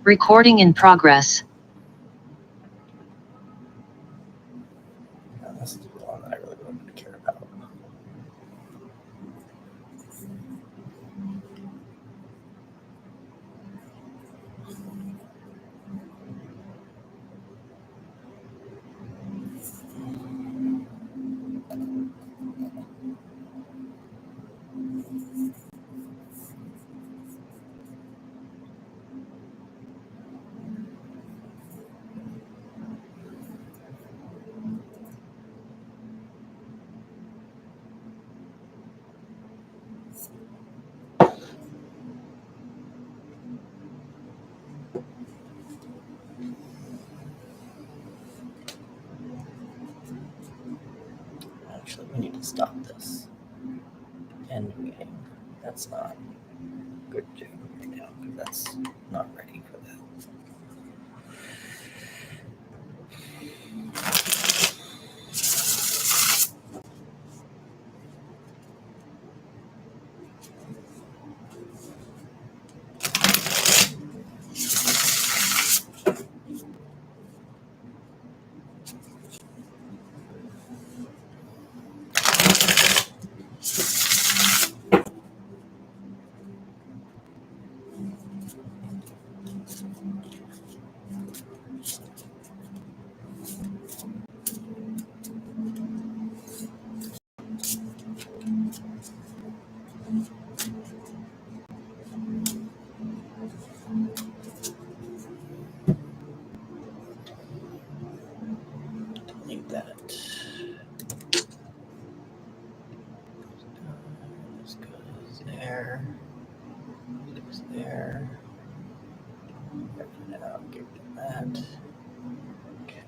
Recording in progress. Now, this is the one that I really wouldn't care about. Actually, we need to stop this. End meeting. That's not good to do right now because that's not ready for that. Delete that. This goes there. This goes there. Now get rid of that. Okay.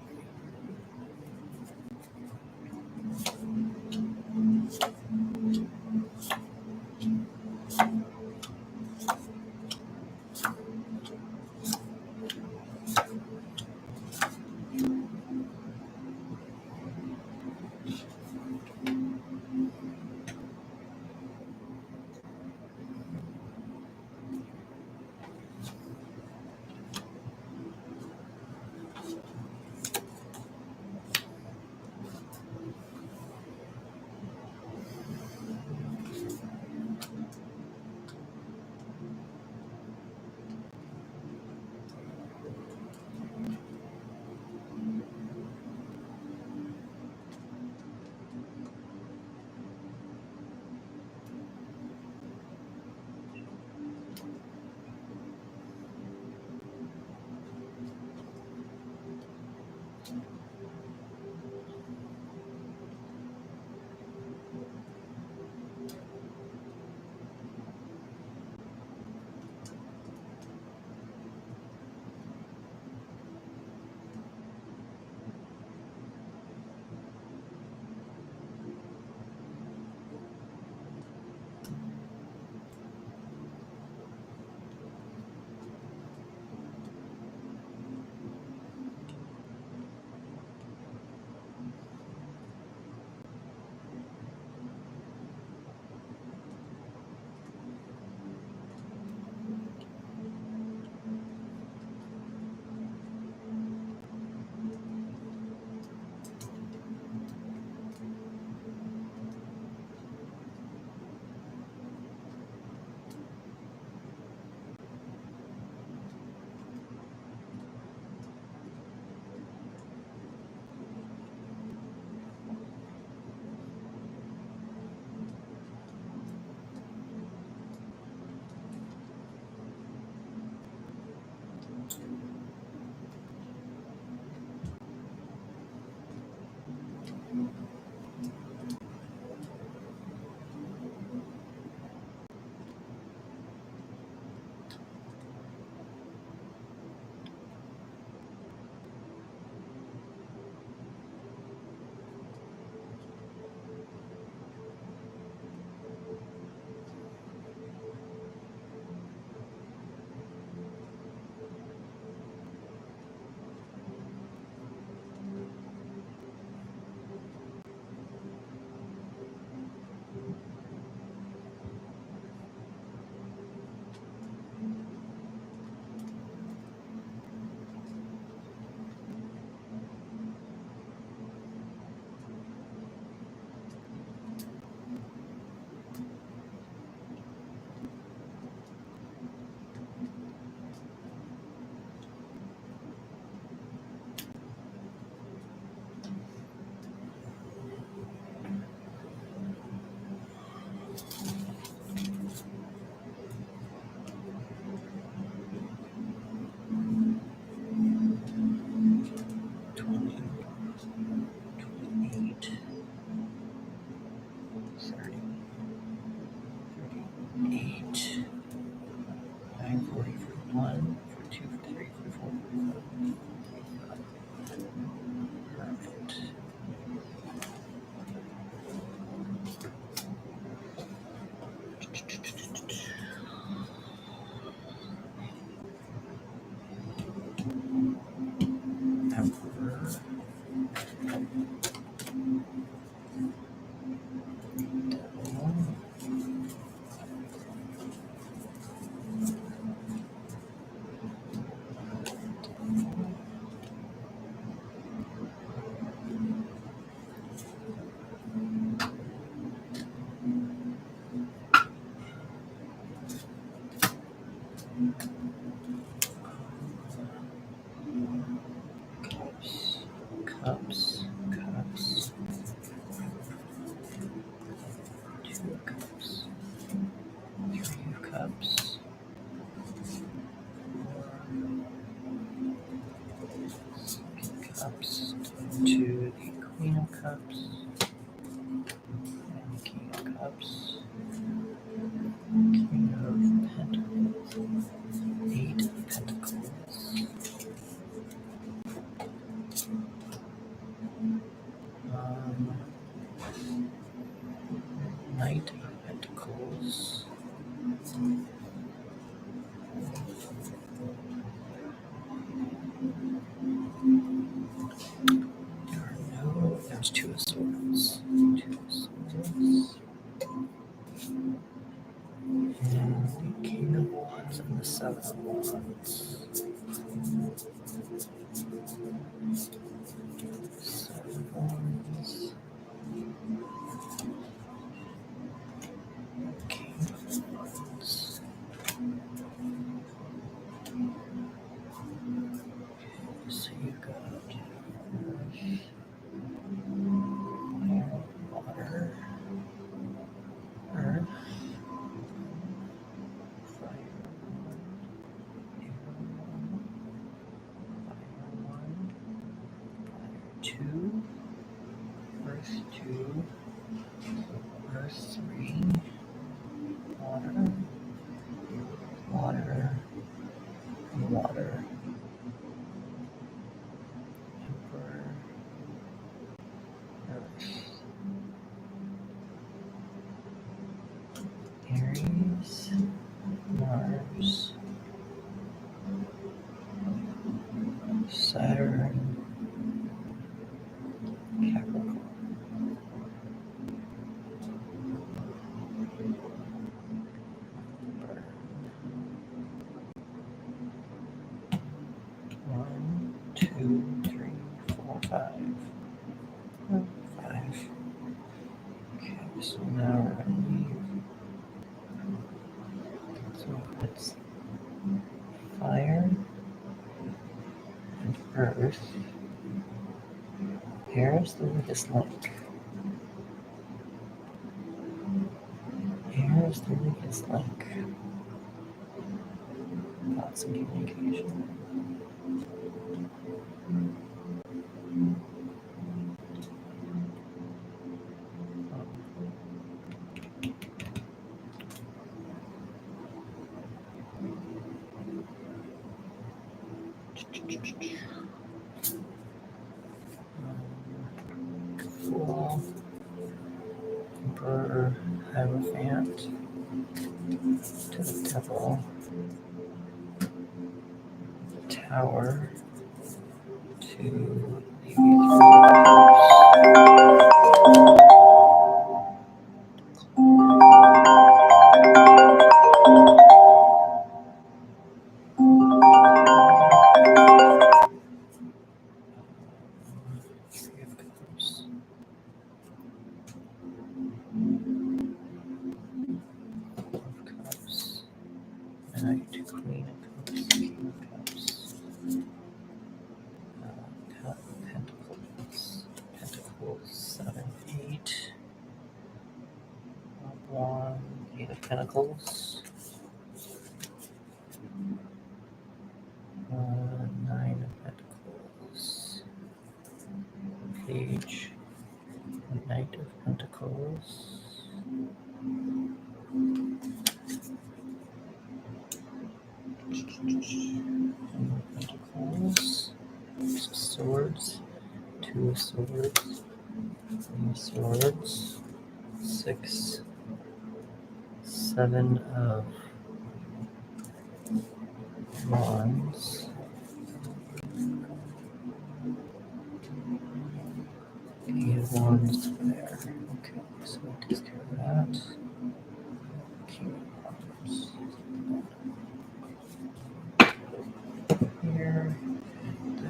cups, cups, 2 cups, 3 of cups, 4 cups, to the queen of cups, and king of cups, king of pentacles, 8 of pentacles, knight of pentacles, there's 2 of swords, 2 of swords, and the king of wands and the 7 of wands. 7 of wands, king of wands. So you've got earth, fire, water, earth, fire, air, fire 1, fire 2, earth 2, earth 3, water, water, water, emperor, earth, Aries, Mars, Saturn, Capricorn. Burn. 1, 2, 3, 4, 5. 5. Okay, so now we're going to leave. So it's fire and earth. Here's the weakest link. Here's the weakest link. Thoughts and communication. Fool, Emperor, Hierophant, to the devil, the tower, to the 3 of cups. Of cups, knight, queen of cups, king of cups, pentacles, pentacles, 7, 8, wand, 8 of pentacles, 9 of pentacles, page, knight of pentacles, pentacles, swords, 2 of swords, 3 of swords, 6, 7 of wands, 8 of wands there. Okay, so that takes care of that. King of wands. Here,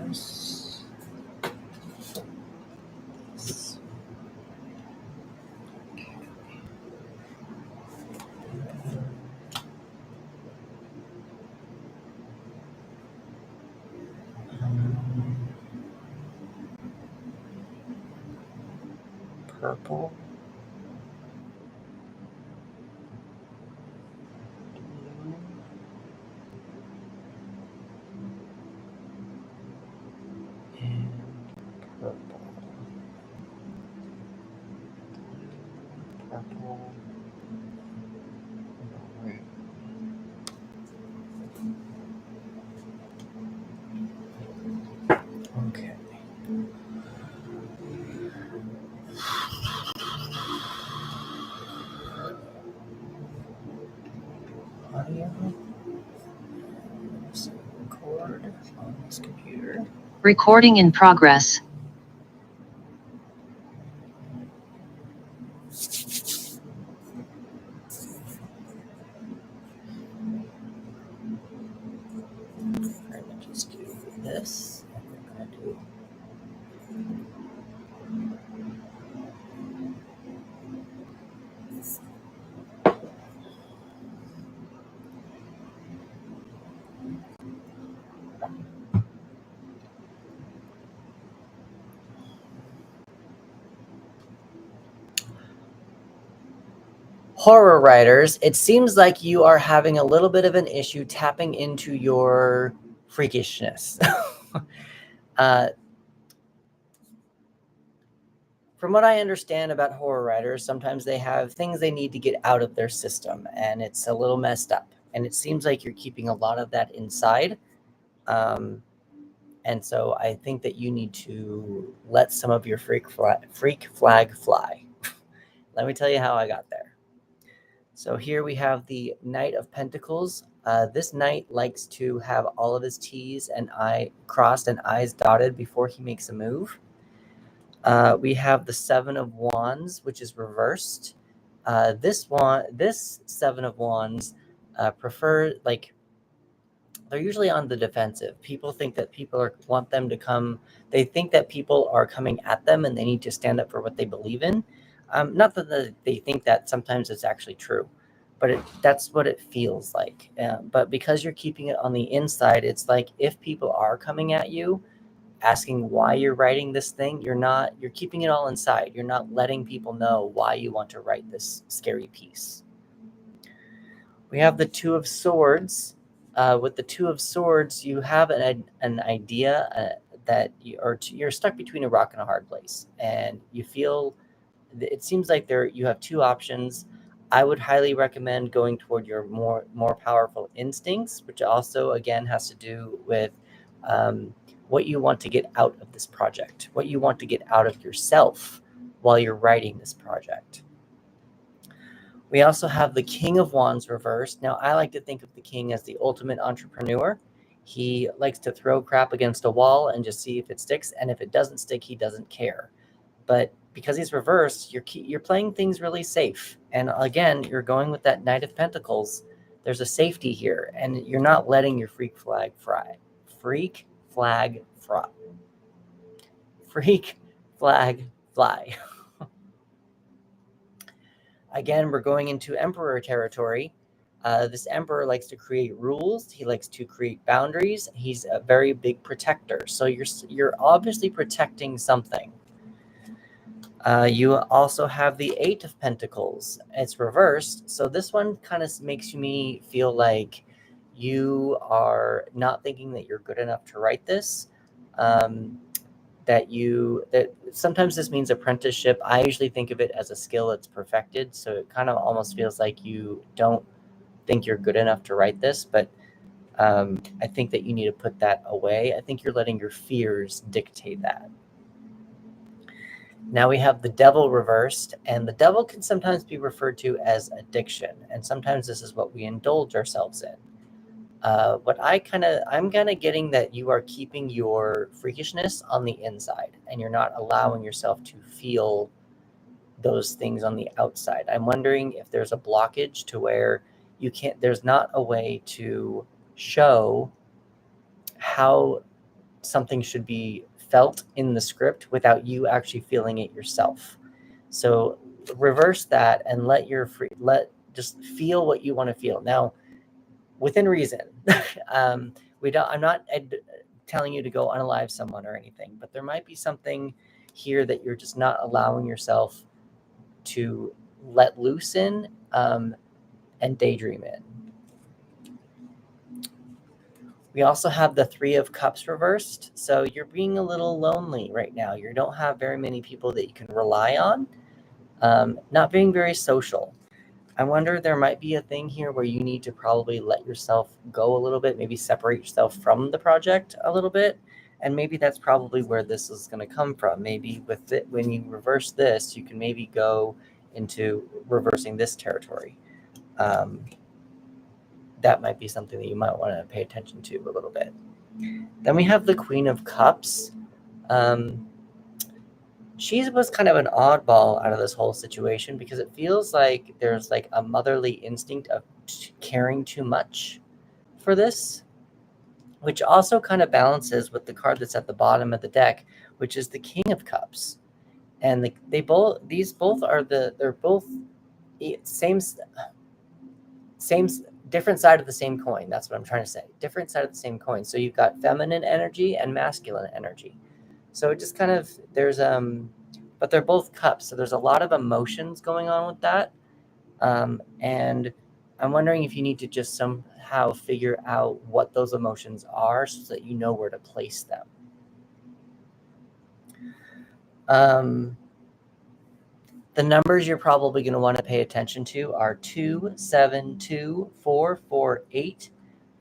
this. purple, blue, and purple, blue, purple, maroon. Okay. Audio. Let's record on this computer. Recording in progress. I'm gonna just do this. And we're gonna do horror writers. It seems like you are having a little bit of an issue tapping into your freakishness. From what I understand about horror writers, sometimes they have things they need to get out of their system, and it's a little messed up. And it seems like you're keeping a lot of that inside. And so I think that you need to let some of your freak flag fly. Let me tell you how I got there. So here we have the Knight of Pentacles. This knight likes to have all of his T's and I crossed and I's dotted before he makes a move. We have the Seven of Wands, which is reversed. This Seven of Wands they're usually on the defensive. People think that want them to come. They think that people are coming at them and they need to stand up for what they believe in. Not that they think that, sometimes it's actually true, but that's what it feels like. But because you're keeping it on the inside, it's like if people are coming at you, asking why you're writing this thing, you're keeping it all inside. You're not letting people know why you want to write this scary piece. We have the Two of Swords. With the Two of Swords, you have an idea that you're stuck between a rock and a hard place, and you feel it seems like you have two options. I would highly recommend going toward your more powerful instincts, which also again has to do with what you want to get out of this project, what you want to get out of yourself while you're writing this project. We also have the King of Wands reversed. Now, I like to think of the king as the ultimate entrepreneur. He likes to throw crap against a wall and just see if it sticks. And if it doesn't stick, he doesn't care. But because he's reversed, you're playing things really safe. And again, you're going with that Knight of Pentacles. There's a safety here. And you're not letting your freak flag fly. Freak flag fly. Freak flag fly. Again, we're going into Emperor territory. This Emperor likes to create rules. He likes to create boundaries. He's a very big protector. So you're obviously protecting something. You also have the Eight of Pentacles. It's reversed. So this one kind of makes me feel like you are not thinking that you're good enough to write this. That sometimes this means apprenticeship. I usually think of it as a skill that's perfected. So it kind of almost feels like you don't think you're good enough to write this, but I think that you need to put that away. I think you're letting your fears dictate that. Now we have the Devil reversed, and the Devil can sometimes be referred to as addiction. And sometimes this is what we indulge ourselves in. I'm kind of getting that you are keeping your freakishness on the inside and you're not allowing yourself to feel those things on the outside. I'm wondering if there's a blockage to where there's not a way to show how something should be felt in the script without you actually feeling it yourself. So reverse that and just feel what you want to feel. Now, within reason. I'm not telling you to go unalive someone or anything, but there might be something here that you're just not allowing yourself to let loose in and daydream in. We also have the Three of Cups reversed. So you're being a little lonely right now. You don't have very many people that you can rely on. Not being very social. I wonder, there might be a thing here where you need to probably let yourself go a little bit, maybe separate yourself from the project a little bit. And maybe that's probably where this is going to come from. Maybe with it, when you reverse this, you can maybe go into reversing this territory. That might be something that you might want to pay attention to a little bit. Then we have the Queen of Cups. She was kind of an oddball out of this whole situation because it feels like there's like a motherly instinct of caring too much for this, which also kind of balances with the card that's at the bottom of the deck, which is the King of Cups. And they're both same different side of the same coin. That's what I'm trying to say. Different side of the same coin. So you've got feminine energy and masculine energy. So it just kind of, but they're both cups. So there's a lot of emotions going on with that. And I'm wondering if you need to just somehow figure out what those emotions are so that you know where to place them. The numbers you're probably going to want to pay attention to are 2, 7, 2, 4, 4, 8,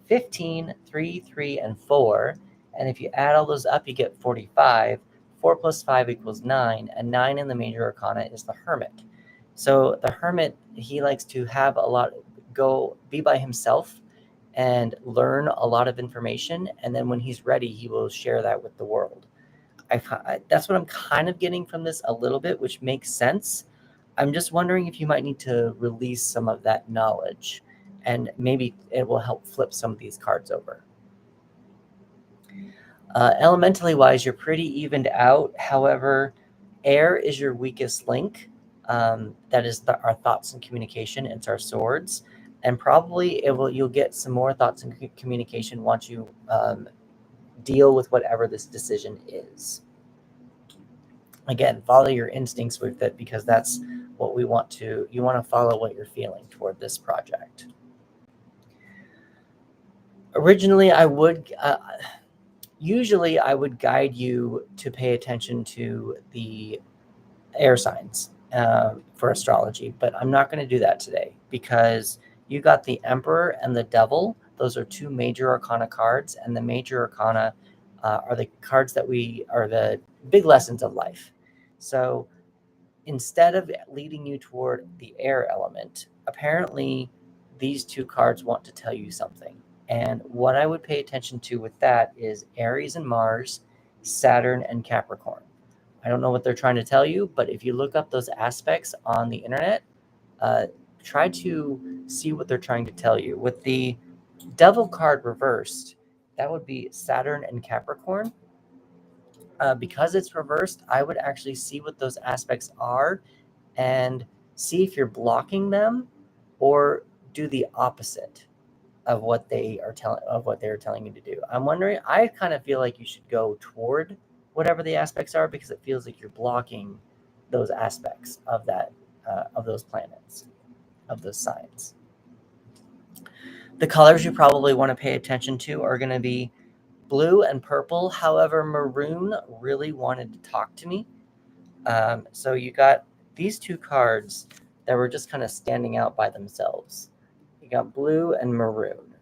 15, 3, 3, and 4. And if you add all those up, you get 45. 4 plus 5 equals 9. And 9 in the major arcana is the Hermit. So the Hermit, he likes to have be by himself and learn a lot of information. And then when he's ready, he will share that with the world. That's what I'm kind of getting from this a little bit, which makes sense. I'm just wondering if you might need to release some of that knowledge, and maybe it will help flip some of these cards over. Elementally wise, you're pretty evened out. However, air is your weakest link. That is our thoughts and communication. It's our swords, and probably you'll get some more thoughts and communication once you deal with whatever this decision is. Again, follow your instincts with it, because that's what you want to follow what you're feeling toward this project. Originally, usually I would guide you to pay attention to the air signs for astrology, but I'm not going to do that today because you got the Emperor and the Devil. Those are two major arcana cards, and the major arcana are the cards that are the big lessons of life. So instead of leading you toward the air element, apparently these two cards want to tell you something. And what I would pay attention to with that is Aries and Mars, Saturn and Capricorn. I don't know what they're trying to tell you, but if you look up those aspects on the internet, try to see what they're trying to tell you. With the Devil card reversed, that would be Saturn and Capricorn. Because it's reversed, I would actually see what those aspects are and see if you're blocking them, or do the opposite of what they are telling you to do. I'm wondering, I kind of feel like you should go toward whatever the aspects are, because it feels like you're blocking those aspects of that of those planets, of those signs. The colors you probably want to pay attention to are going to be blue and purple. However, maroon really wanted to talk to me. So you got these two cards that were just kind of standing out by themselves. You got blue and maroon,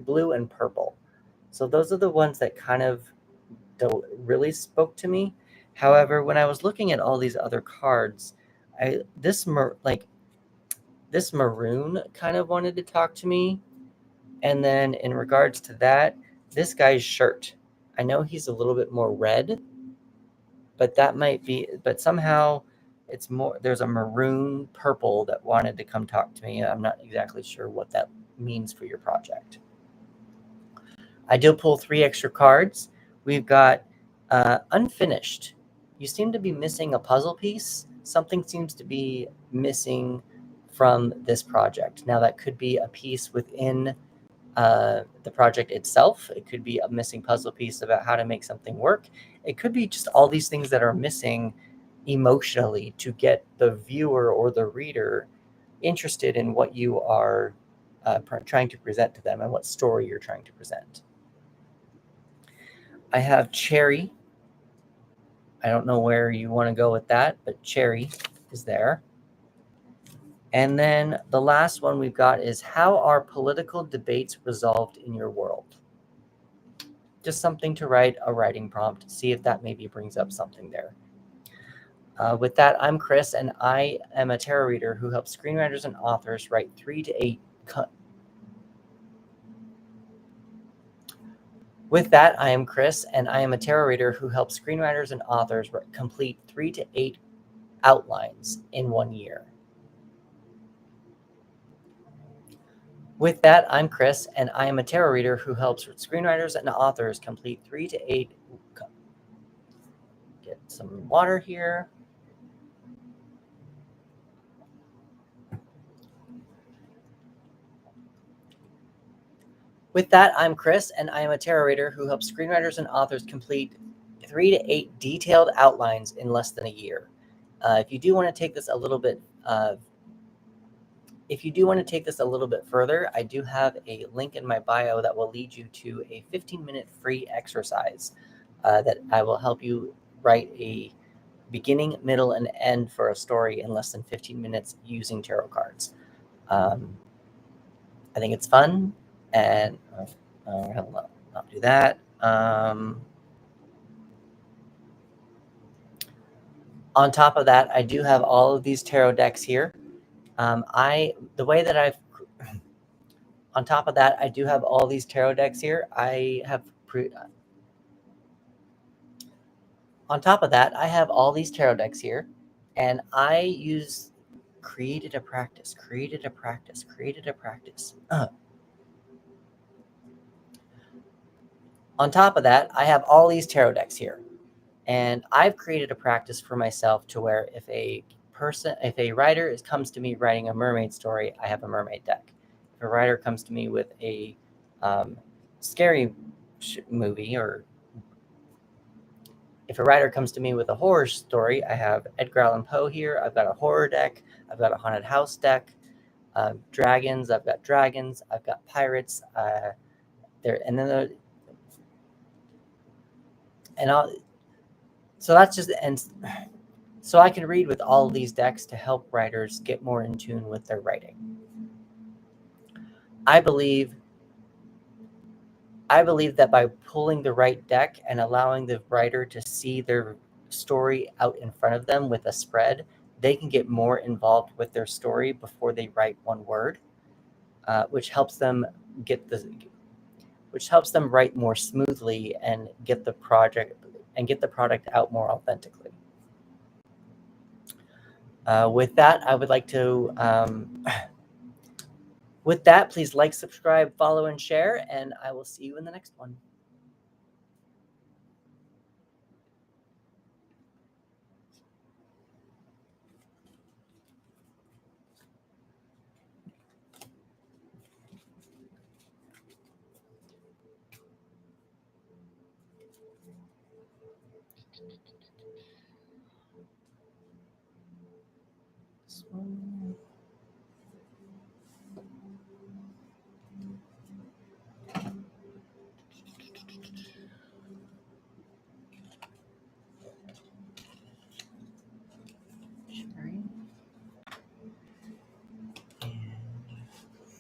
blue and purple. So those are the ones that kind of really spoke to me. However, when I was looking at all these other cards, this maroon kind of wanted to talk to me. And then in regards to that, this guy's shirt, I know he's a little bit more red, but somehow it's more, there's a maroon purple that wanted to come talk to me. I'm not exactly sure what that means for your project. I did pull 3 extra cards. We've got unfinished. You seem to be missing a puzzle piece. Something seems to be missing from this project. Now that could be a piece within the project itself. It could be a missing puzzle piece about how to make something work. It could be just all these things that are missing emotionally to get the viewer or the reader interested in what you are trying to present to them and what story you're trying to present. I have Cherry. I don't know where you want to go with that, but Cherry is there. And then the last one we've got is, how are political debates resolved in your world? Just something to write, a writing prompt, see if that maybe brings up something there. With that, I'm Chris, and I am a tarot reader who helps screenwriters and authors write 3 to 8. With that, I am Chris, and I am a tarot reader who helps screenwriters and authors complete 3 to 8 outlines in 1 year. With that, I'm Chris, and I am a tarot reader who helps screenwriters and authors complete 3 to 8. Get some water here. With that, I'm Chris, and I am a tarot reader who helps screenwriters and authors complete 3 to 8 detailed outlines in less than a year. If you do want to take this a little bit further, I do have a link in my bio that will lead you to a 15-minute free exercise that I will help you write a beginning, middle, and end for a story in less than 15 minutes using tarot cards. I think it's fun, and I'll not do that. On top of that, I do have all of these tarot decks here. On top of that, I do have all these tarot decks here. On top of that, I have all these tarot decks here, and I created a practice. On top of that, I have all these tarot decks here, and I've created a practice for myself to where if a writer comes to me writing a mermaid story, I have a mermaid deck. If a writer comes to me with a scary movie, or if a writer comes to me with a horror story, I have Edgar Allan Poe here. I've got a horror deck. I've got a haunted house deck. Dragons. I've got dragons. I've got pirates. So I can read with all of these decks to help writers get more in tune with their writing. I believe that by pulling the right deck and allowing the writer to see their story out in front of them with a spread, they can get more involved with their story before they write one word, which helps them write more smoothly and get the product out more authentically. With that, I would like to. With that, please like, subscribe, follow, and share, and I will see you in the next one.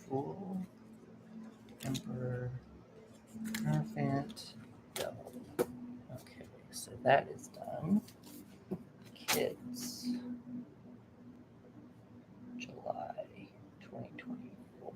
Fool, Emperor, Hierophant, Devil. Okay, so that is done. Kids, July 2024.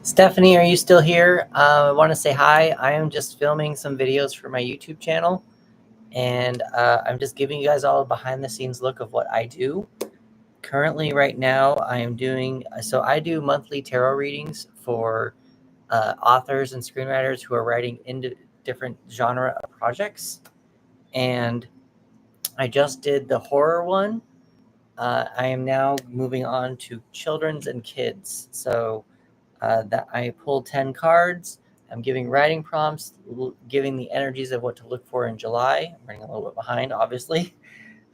Stephanie, are you still here? I want to say hi. I am just filming some videos for my YouTube channel, and I'm just giving you guys all a behind the scenes look of what I do. Currently, right now, I am doing, so I do monthly tarot readings for authors and screenwriters who are writing into different genre of projects. And I just did the horror one. I am now moving on to children's and kids. So that I pulled 10 cards. I'm giving writing prompts, giving the energies of what to look for in July. I'm running a little bit behind, obviously.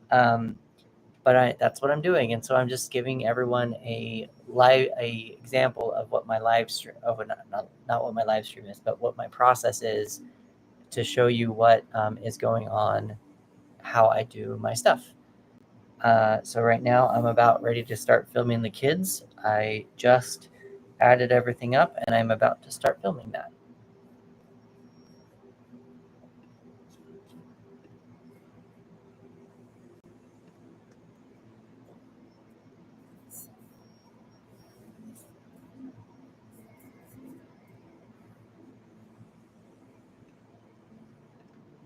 But that's what I'm doing. And so I'm just giving everyone a example of what my live stream, not what my live stream is, but what my process is, to show you what is going on, how I do my stuff. So right now I'm about ready to start filming the kids. I just added everything up and I'm about to start filming that.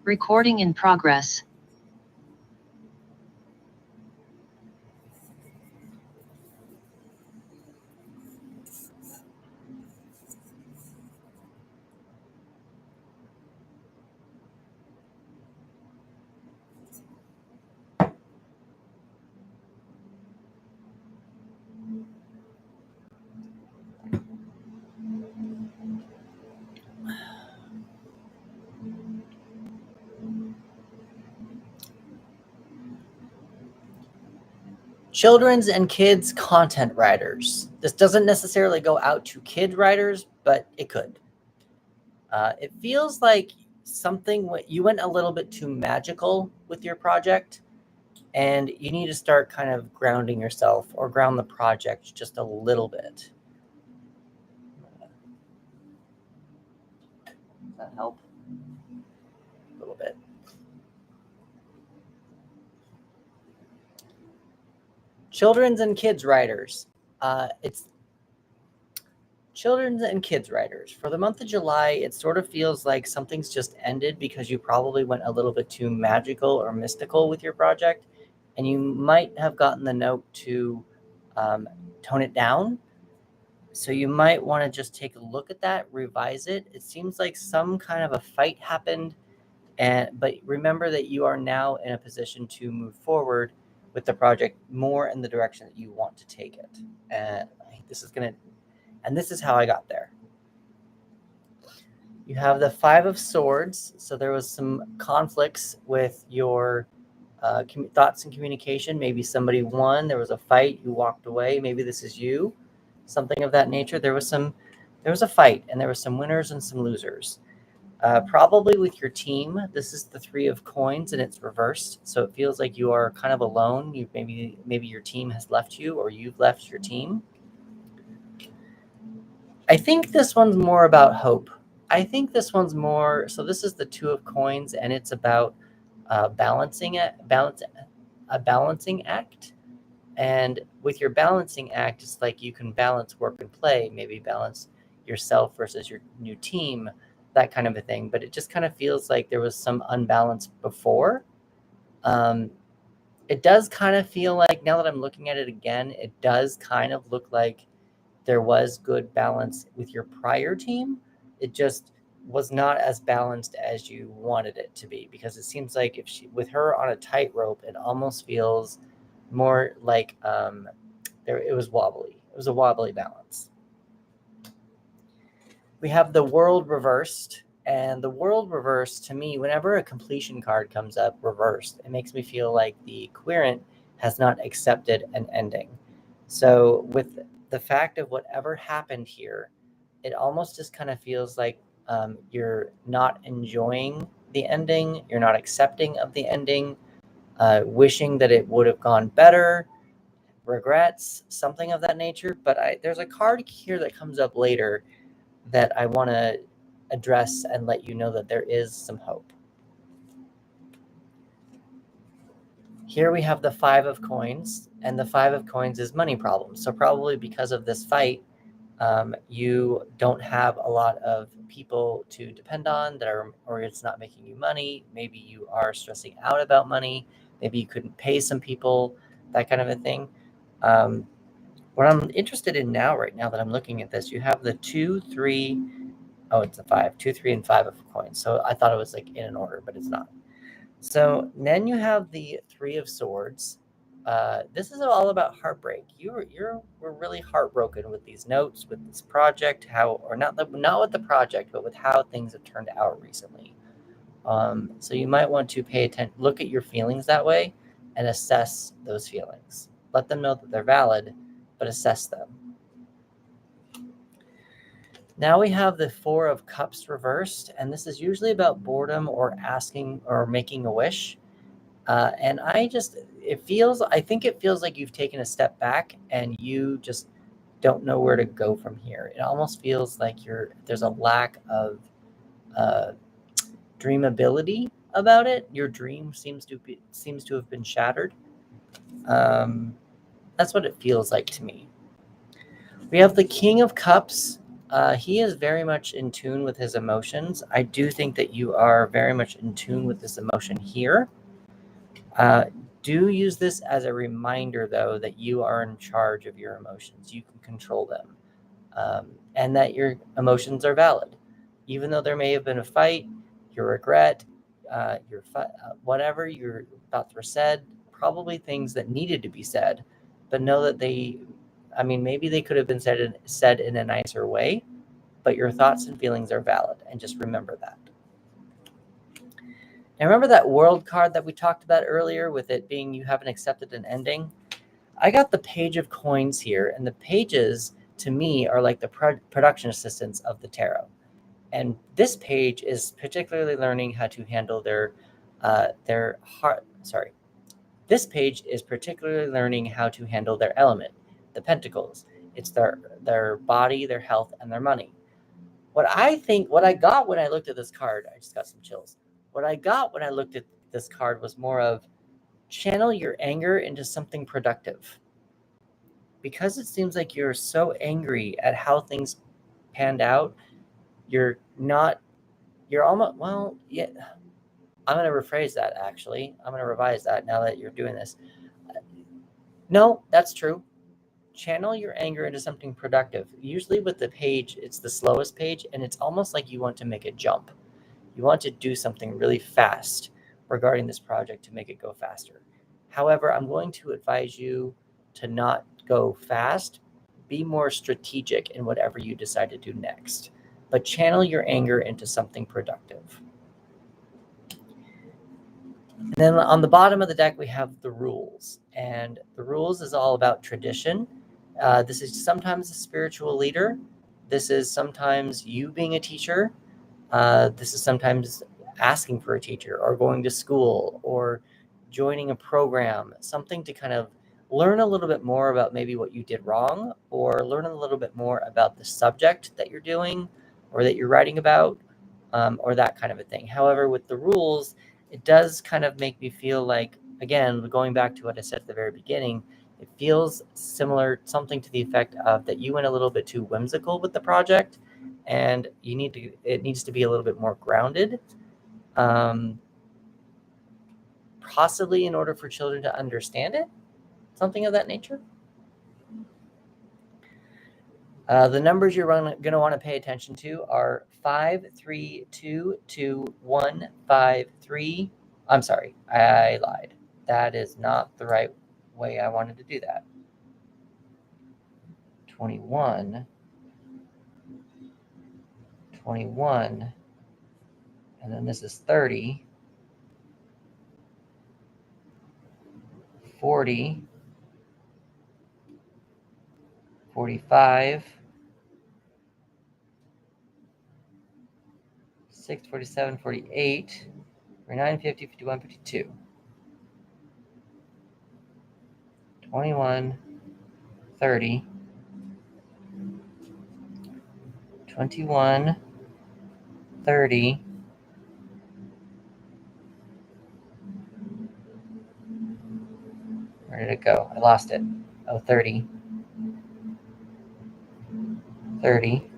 Recording in progress. Children's and kids content writers. This doesn't necessarily go out to kid writers, but it could. It feels like something, you went a little bit too magical with your project, and you need to start kind of grounding yourself or ground the project just a little bit. Does that help? A little bit. Children's and kids writers. Children's and kids writers. For the month of July, it sort of feels like something's just ended because you probably went a little bit too magical or mystical with your project, and you might have gotten the note to tone it down. So you might want to just take a look at that, revise it. It seems like some kind of a fight happened, but remember that you are now in a position to move forward with the project more in the direction that you want to take it. And this is how I got there. You have the Five of Swords. So there was some conflicts with your thoughts and communication. Maybe somebody won. There was a fight. You walked away. Maybe this is you. Something of that nature. There was a fight, and there were some winners and some losers. Probably with your team. This is the Three of Coins, and it's reversed. So it feels like you are kind of alone. Maybe your team has left you, or you've left your team. I think this one's more about hope. I think this one's more. So this is the Two of Coins, and it's about a balancing act. And with your balancing act, it's like you can balance work and play. Maybe balance yourself versus your new team, that kind of a thing. But it just kind of feels like there was some unbalance before. It does kind of feel like, now that I'm looking at it again, it does kind of look like there was good balance with your prior team. It just was not as balanced as you wanted it to be, because it seems like with her on a tightrope, it almost feels more like it was wobbly. It was a wobbly balance. We have the World reversed, and the World reversed, to me, whenever a completion card comes up reversed, it makes me feel like the querent has not accepted an ending. So with the fact of whatever happened here, it almost just kind of feels like you're not enjoying the ending, you're not accepting of the ending, wishing that it would have gone better, regrets, something of that nature. But there's a card here that comes up later that I want to address and let you know that there is some hope. Here we have the Five of Coins, and the Five of Coins is money problems. So probably because of this fight, you don't have a lot of people to depend on or it's not making you money. Maybe you are stressing out about money. Maybe you couldn't pay some people, that kind of a thing. What I'm interested in right now that I'm looking at this, you have the 2, 3, it's a 5, 2, 3, and 5 of Coins. So I thought it was like in an order, but it's not. So then you have the Three of Swords. This is all about heartbreak. We're really heartbroken with these notes, with this project, not with the project, but with how things have turned out recently. So you might want to pay attention, look at your feelings that way, and assess those feelings. Let them know that they're valid, but assess them. Now we have the Four of Cups reversed, and this is usually about boredom or asking or making a wish. And I think it feels like you've taken a step back and you just don't know where to go from here. It almost feels like there's a lack of dreamability about it. Your dream seems to have been shattered. That's what it feels like to me. We have the King of Cups. He is very much in tune with his emotions. I do think that you are very much in tune with this emotion here. Do use this as a reminder, though, that you are in charge of your emotions. You can control them, and that your emotions are valid. Even though there may have been a fight, your regret, whatever your thoughts were said, probably things that needed to be said, but know that maybe they could have been said in a nicer way, but your thoughts and feelings are valid, and just remember that. And remember that World card that we talked about earlier with it being you haven't accepted an ending? I got the Page of Coins here, and the pages, to me, are like the production assistants of the tarot. And this page is particularly learning how to handle their heart. Sorry. This page is particularly learning how to handle their element, the Pentacles. It's their body, their health, and their money. What I got when I looked at this card, I just got some chills. What I got when I looked at this card was more of channel your anger into something productive. Because it seems like you're so angry at how things panned out, you're almost, well, yeah, I'm going to rephrase that actually. I'm going to revise that now that you're doing this. No, that's true. Channel your anger into something productive. Usually with the page, it's the slowest page, and it's almost like you want to make a jump. You want to do something really fast regarding this project to make it go faster. However, I'm going to advise you to not go fast. Be more strategic in whatever you decide to do next, but channel your anger into something productive. And then on the bottom of the deck, we have the rules. And the rules is all about tradition. This is sometimes a spiritual leader. This is sometimes you being a teacher. This is sometimes asking for a teacher or going to school or joining a program, something to kind of learn a little bit more about maybe what you did wrong, or learn a little bit more about the subject that you're doing or that you're writing about, or that kind of a thing. However, with the rules, it does kind of make me feel like, again, going back to what I said at the very beginning, it feels similar, something to the effect of that you went a little bit too whimsical with the project, and it needs to be a little bit more grounded, possibly in order for children to understand it, something of that nature. The numbers you're going to want to pay attention to are 5, 3, 2, 2, 1, 5, 3. I'm sorry, I lied. That is not the right way I wanted to do that. 21, 21, and then this is 30, 40, 45, 6, 47, 48, 49, 50, 51, 52. 21, 30, 21, 30, where did it go? I lost it. Oh, 30, 30,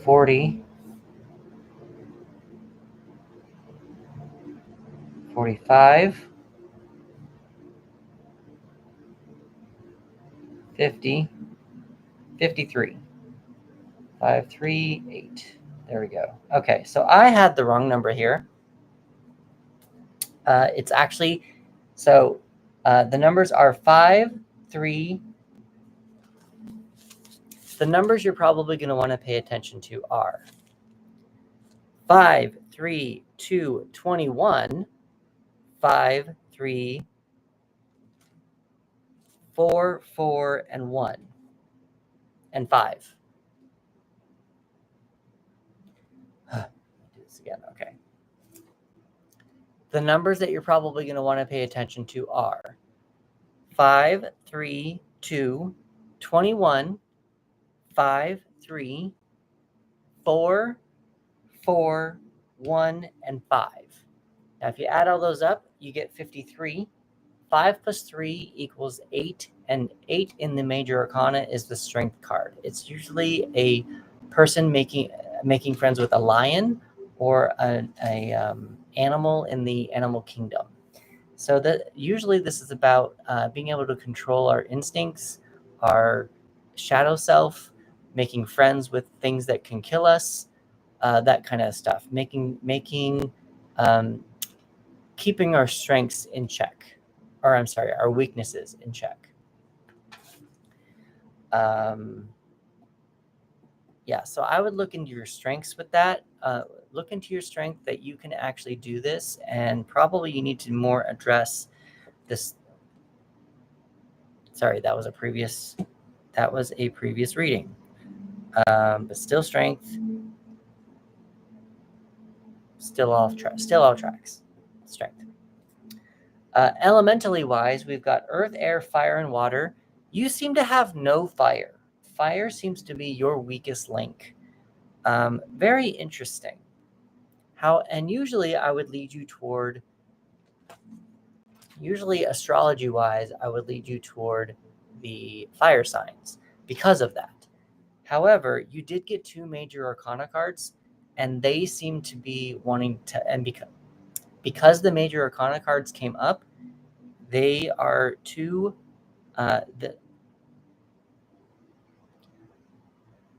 40, 45, 50, 53. 5, 3, 8. There we go. Okay, so I had the wrong number here. It's actually, so the numbers are 5, 3. The numbers you're probably going to want to pay attention to are 5, 3, 2, 21, 5, 3, 4, 4, and 1, and 5. Do this again. Okay. The numbers that you're probably going to want to pay attention to are 5, 3, 2, 21, 5, 3, 4, 4, 1, and 5. Now, if you add all those up, you get 53. 5 plus 3 equals 8, and 8 in the major arcana is the strength card. It's usually a person making friends with a lion or an animal in the animal kingdom. So that usually this is about being able to control our instincts, our shadow self, making friends with things that can kill us, that kind of stuff. Keeping our strengths in check, or I'm sorry, our weaknesses in check. Yeah, so I would look into your strengths with that. Look into your strength that you can actually do this, and probably you need to more address this. Sorry, that was a previous reading. But still strength, still all tracks. Strength. Elementally wise, we've got earth, air, fire, and water. You seem to have no fire. Fire seems to be your weakest link. Very interesting. And usually I would lead you toward, astrology wise, I would lead you toward the fire signs because of that. However, you did get 2 major arcana cards, and they seem to be wanting to, and because the major arcana cards came up, they are two,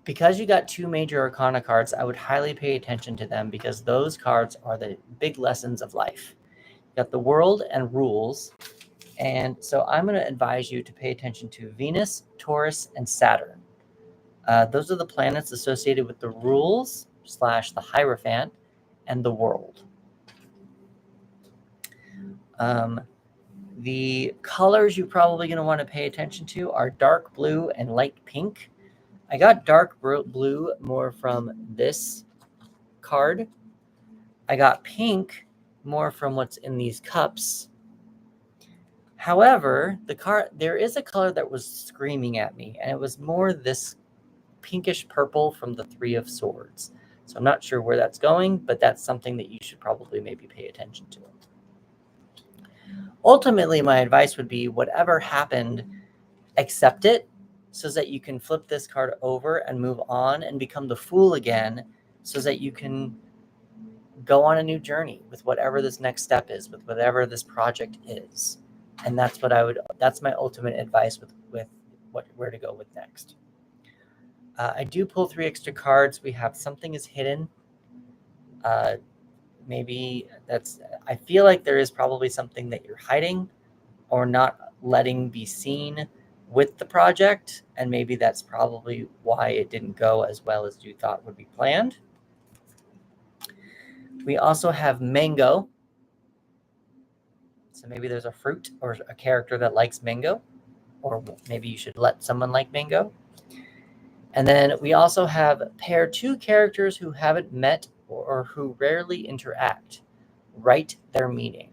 because you got 2 major arcana cards, I would highly pay attention to them because those cards are the big lessons of life. You got the world and rules. And so I'm going to advise you to pay attention to Venus, Taurus, and Saturn. Those are the planets associated with the rules / the Hierophant and the world. The colors you're probably going to want to pay attention to are dark blue and light pink. I got dark blue more from this card. I got pink more from what's in these cups. However, there is a color that was screaming at me, and it was more this pinkish purple from the Three of Swords. So I'm not sure where that's going, but that's something that you should probably maybe pay attention to. Ultimately, my advice would be whatever happened, accept it so that you can flip this card over and move on and become the Fool again so that you can go on a new journey with whatever this next step is, with whatever this project is. And that's my ultimate advice with where to go with next. I do pull 3 extra cards. We have Something is Hidden. Maybe I feel like there is probably something that you're hiding or not letting be seen with the project. And maybe that's probably why it didn't go as well as you thought would be planned. We also have mango. So maybe there's a fruit or a character that likes mango, or maybe you should let someone like mango. And then we also have pair 2 characters who haven't met or who rarely interact. Write their meaning.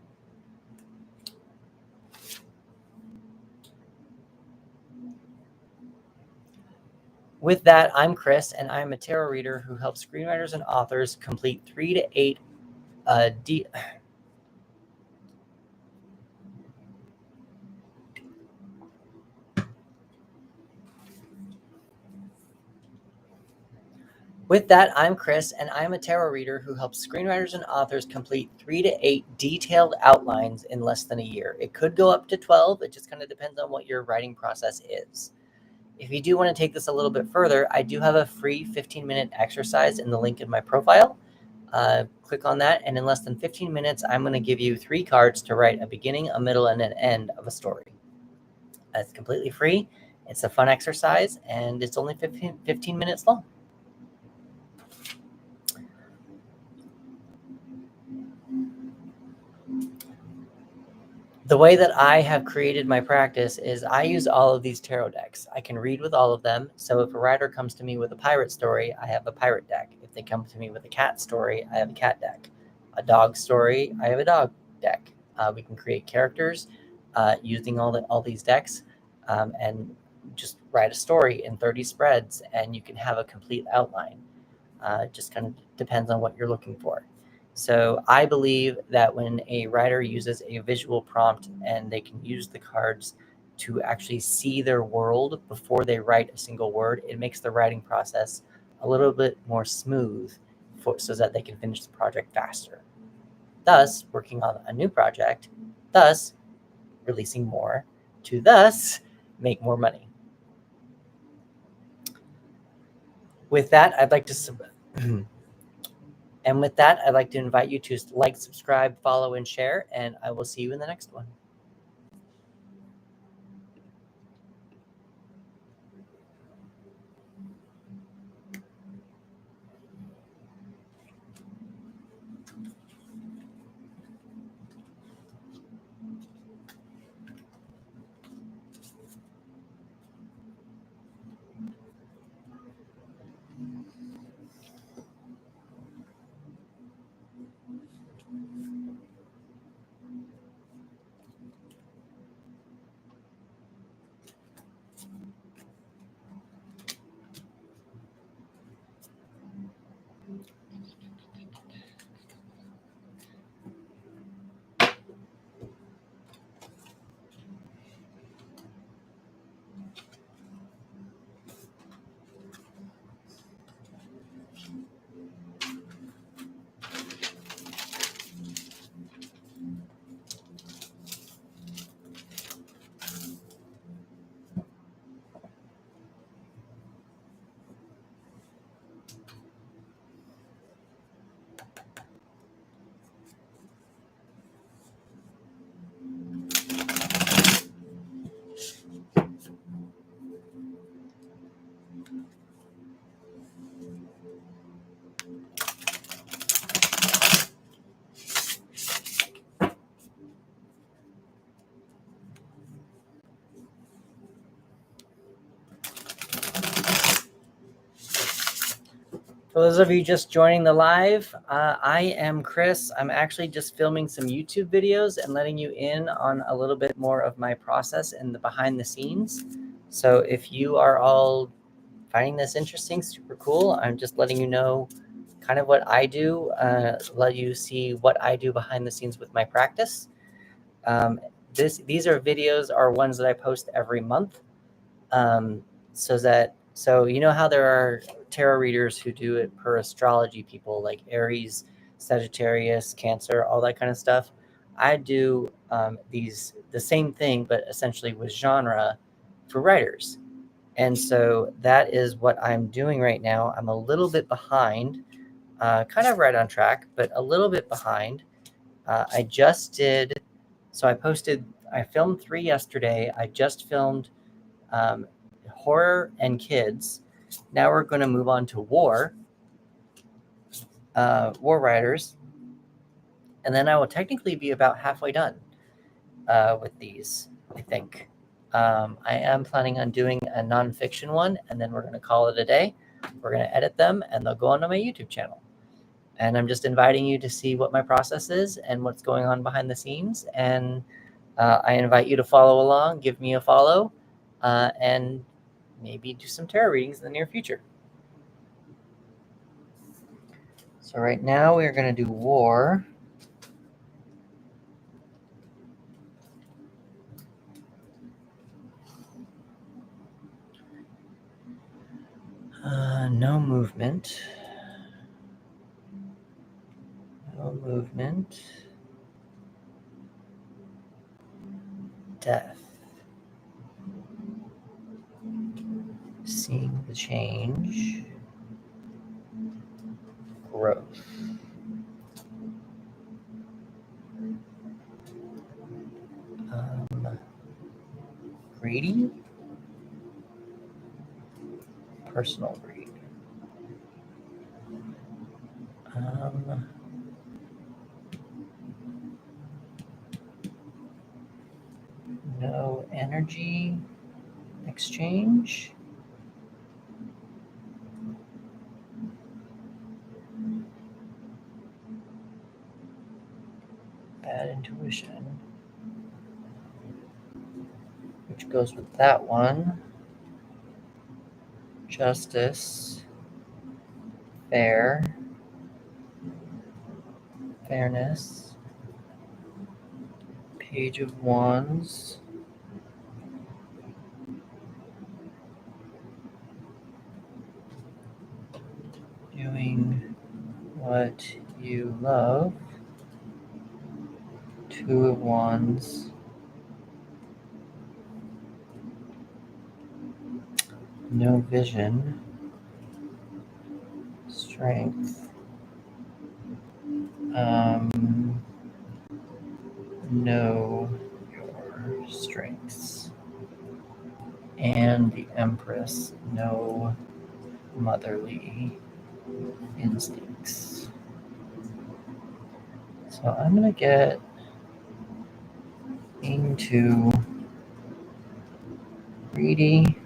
With that, I'm Chris, and I'm a tarot reader who helps screenwriters and authors complete 3 to 8 With that, I'm Chris, and I'm a tarot reader who helps screenwriters and authors complete 3 to 8 detailed outlines in less than a year. It could go up to 12. It just kind of depends on what your writing process is. If you do want to take this a little bit further, I do have a free 15-minute exercise in the link in my profile. Click on that, and in less than 15 minutes, I'm going to give you 3 cards to write a beginning, a middle, and an end of a story. It's completely free. It's a fun exercise, and it's only 15 minutes long. The way that I have created my practice is I use all of these tarot decks. I can read with all of them. So if a writer comes to me with a pirate story, I have a pirate deck. If they come to me with a cat story, I have a cat deck. A dog story, I have a dog deck. We can create characters using all these decks and just write a story in 30 spreads, and you can have a complete outline. It just kind of depends on what you're looking for. So I believe that when a writer uses a visual prompt and they can use the cards to actually see their world before they write a single word, it makes the writing process a little bit more smooth so that they can finish the project faster. Thus, working on a new project, thus releasing more, to thus make more money. With that, I'd like to invite you to like, subscribe, follow, and share, and I will see you in the next one. For those of you just joining the live, I am Chris. I'm actually just filming some YouTube videos and letting you in on a little bit more of my process and the behind the scenes. So if you are all finding this interesting, super cool, I'm just letting you know kind of what I do, let you see what I do behind the scenes with my practice. These are videos are ones that I post every month. So you know how there are tarot readers who do it per astrology, people like Aries, Sagittarius, Cancer, all that kind of stuff. I do the same thing, but essentially with genre for writers. And so that is what I'm doing right now. I'm a little bit behind, kind of right on track, but a little bit behind. I just did, so I filmed 3 yesterday. I just filmed horror and kids. Now we're going to move on to war writers, and then I will technically be about halfway done with these, I think. I am planning on doing a nonfiction one, and then we're going to call it a day. We're going to edit them, and they'll go onto my YouTube channel. And I'm just inviting you to see what my process is and what's going on behind the scenes. And I invite you to follow along, give me a follow, and maybe do some tarot readings in the near future. So right now we're going to do war. No movement. No movement. Death. Seeing the change. Growth. Greedy. Personal greed. No energy exchange. Bad intuition, which goes with that one. Justice. Fair. Fairness. Page of Wands. Doing what you love. Two of Wands. No vision. Strength. Know your strengths. And the Empress. No motherly instincts. So I'm going to get into greedy,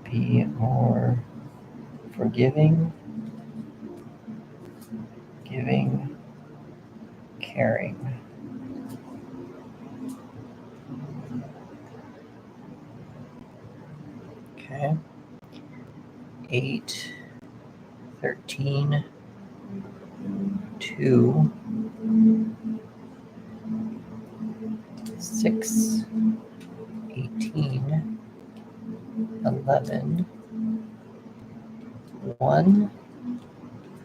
be more forgiving, giving, caring. Okay. 8, 13, 2, 6, 18, 11, 1,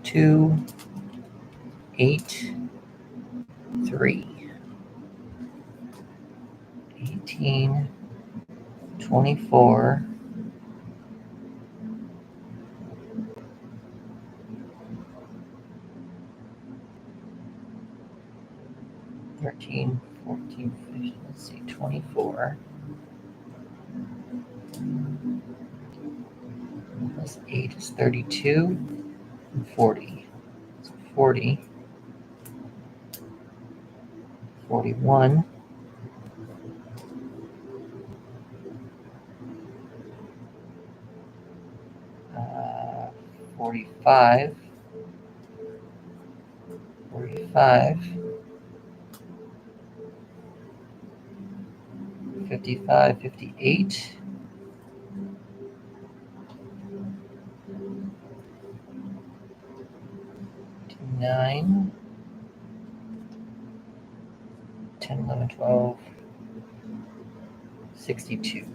2, 8, 3, 18, 24, 13, 14, 15, let's see, 24. Plus 8 is 32, and 40. So 40, 41, 45, 45, 45, 55, 58, 9, 10, 11, 12, 62.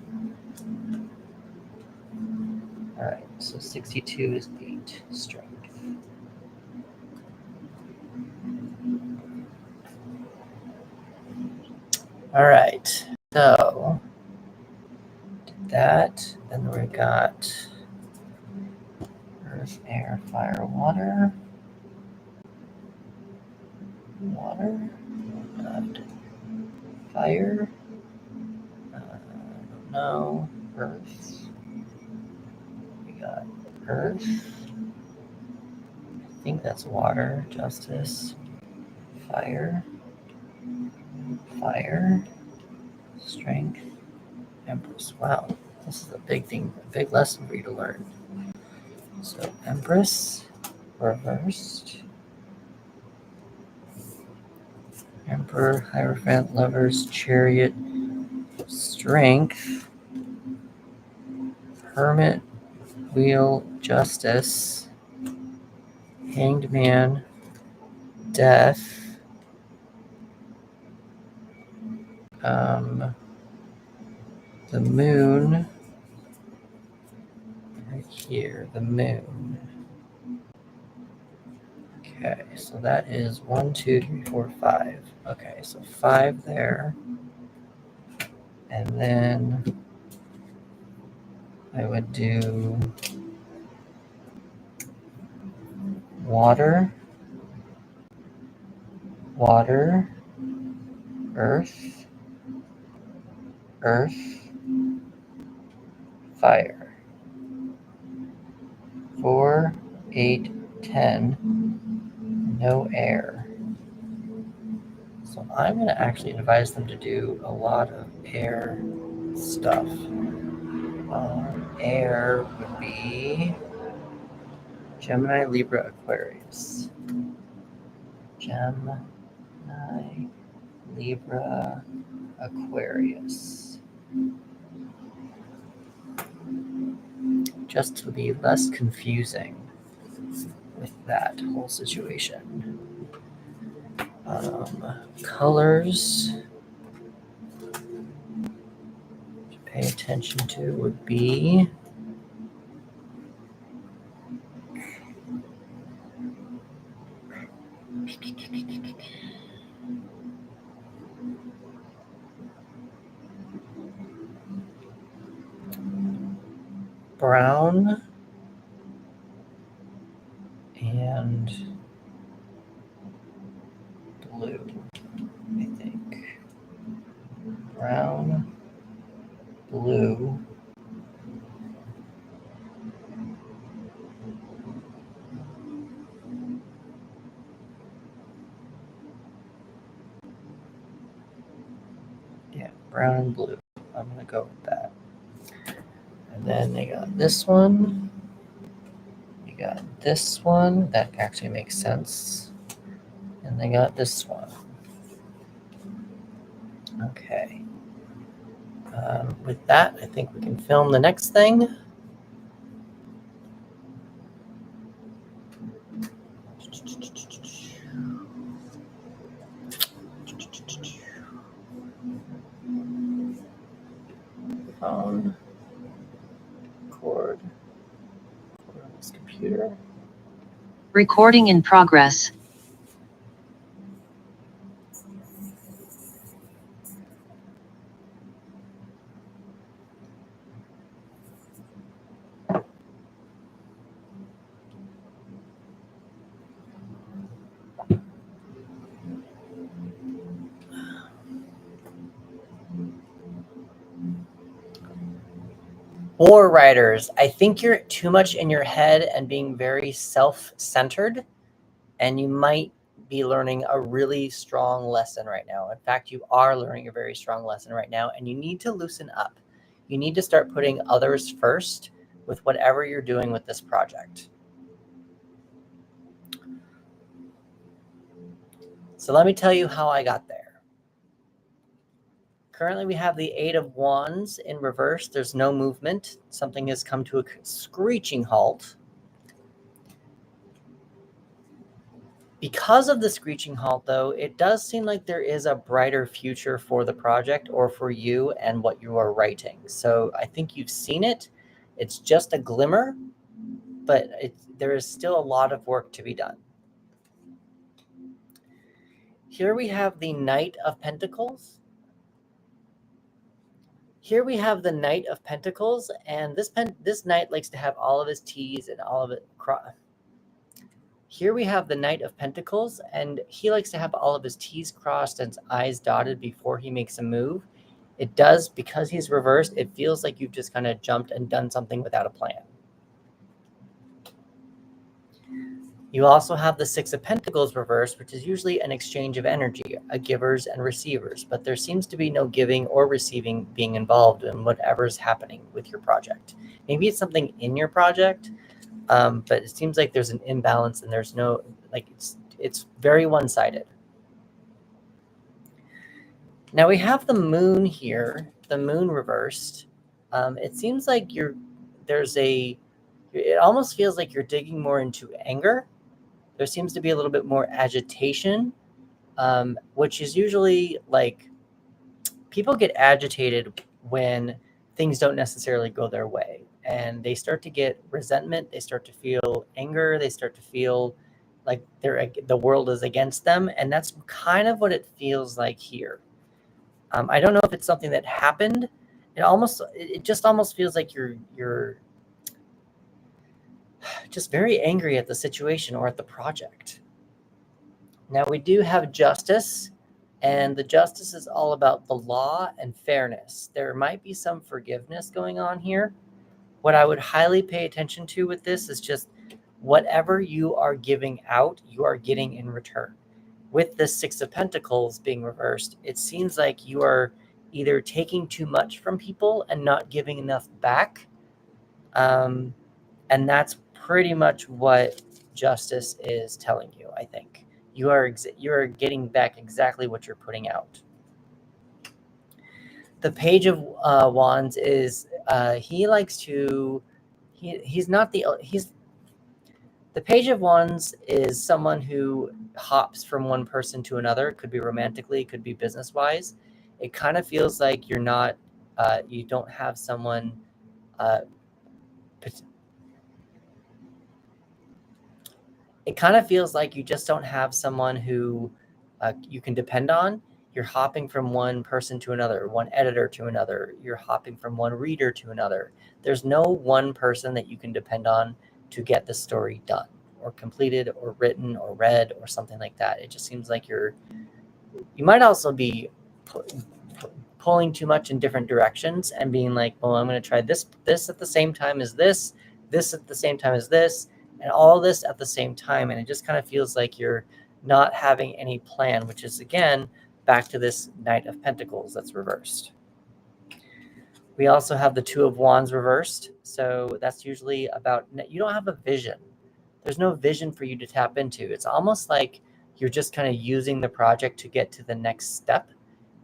All right, so 62 is 8 strength. All right, so did that, then we got earth, air, fire, water. Water, fire, no, earth. We got earth. I think that's water, justice, fire, fire, strength, empress. Wow, this is a big thing, a big lesson for you to learn. So empress, reversed, emperor, hierophant, lovers, chariot, strength, hermit, wheel, justice, hanged man, death, the moon, right here, the moon. Okay, so that is 1, 2, 3, 4, 5. Okay, so 5 there. And then I would do water, water, earth, earth, fire. 4, 8, 10, no air. So I'm going to actually advise them to do a lot of air stuff. Air would be Gemini, Libra, Aquarius. Gemini, Libra, Aquarius. Just to be less confusing with that whole situation. Colors to pay attention to would be brown and blue, I think. Brown, blue, yeah, brown and blue. I'm going to go with that. And then they got this one. You got this one. That actually makes sense. And they got this one. Okay. With that, I think we can film the next thing. Phone. Record on this computer. Recording in progress. War writers, I think you're too much in your head and being very self-centered, and you might be learning a really strong lesson right now. In fact, you are learning a very strong lesson right now, and you need to loosen up. You need to start putting others first with whatever you're doing with this project. So let me tell you how I got there. Currently, we have the Eight of Wands in reverse. There's no movement. Something has come to a screeching halt. Because of the screeching halt, though, it does seem like there is a brighter future for the project or for you and what you are writing. So I think you've seen it. It's just a glimmer, but there is still a lot of work to be done. Here we have the Knight of Pentacles. Here we have the Knight of Pentacles, and this knight likes to have all of his T's and all of it crossed. Here we have the Knight of Pentacles, and he likes to have all of his T's crossed and his I's dotted before he makes a move. It does, because he's reversed, it feels like you've just kind of jumped and done something without a plan. You also have the Six of Pentacles reversed, which is usually an exchange of energy, a givers and receivers, but there seems to be no giving or receiving being involved in whatever's happening with your project. Maybe it's something in your project, but it seems like there's an imbalance and there's no, like, it's very one-sided. Now we have the Moon here, the Moon reversed. It seems like it almost feels like you're digging more into anger. There seems to be a little bit more agitation, which is usually like people get agitated when things don't necessarily go their way. And they start to get resentment. They start to feel anger. They start to feel like the world is against them. And that's kind of what it feels like here. I don't know if it's something that happened. It just almost feels like you're just very angry at the situation or at the project. Now we do have Justice, and the Justice is all about the law and fairness. There might be some forgiveness going on here. What I would highly pay attention to with this is just whatever you are giving out, you are getting in return. With the Six of Pentacles being reversed, it seems like you are either taking too much from people and not giving enough back. And that's pretty much what Justice is telling you, I think. You are getting back exactly what you're putting out. The Page of Wands is the Page of Wands is someone who hops from one person to another. It could be romantically, it could be business wise. It kind of feels like you don't have someone. It kind of feels like you just don't have someone who you can depend on. You're hopping from one person to another, one editor to another. You're hopping from one reader to another. There's no one person that you can depend on to get the story done or completed or written or read or something like that. It just seems like you might also be pulling too much in different directions and being like, well, I'm going to try this at the same time as this at the same time as this, and all this at the same time. And it just kind of feels like you're not having any plan, which is, again, back to this Knight of Pentacles that's reversed. We also have the Two of Wands reversed. So that's usually about, you don't have a vision. There's no vision for you to tap into. It's almost like you're just kind of using the project to get to the next step.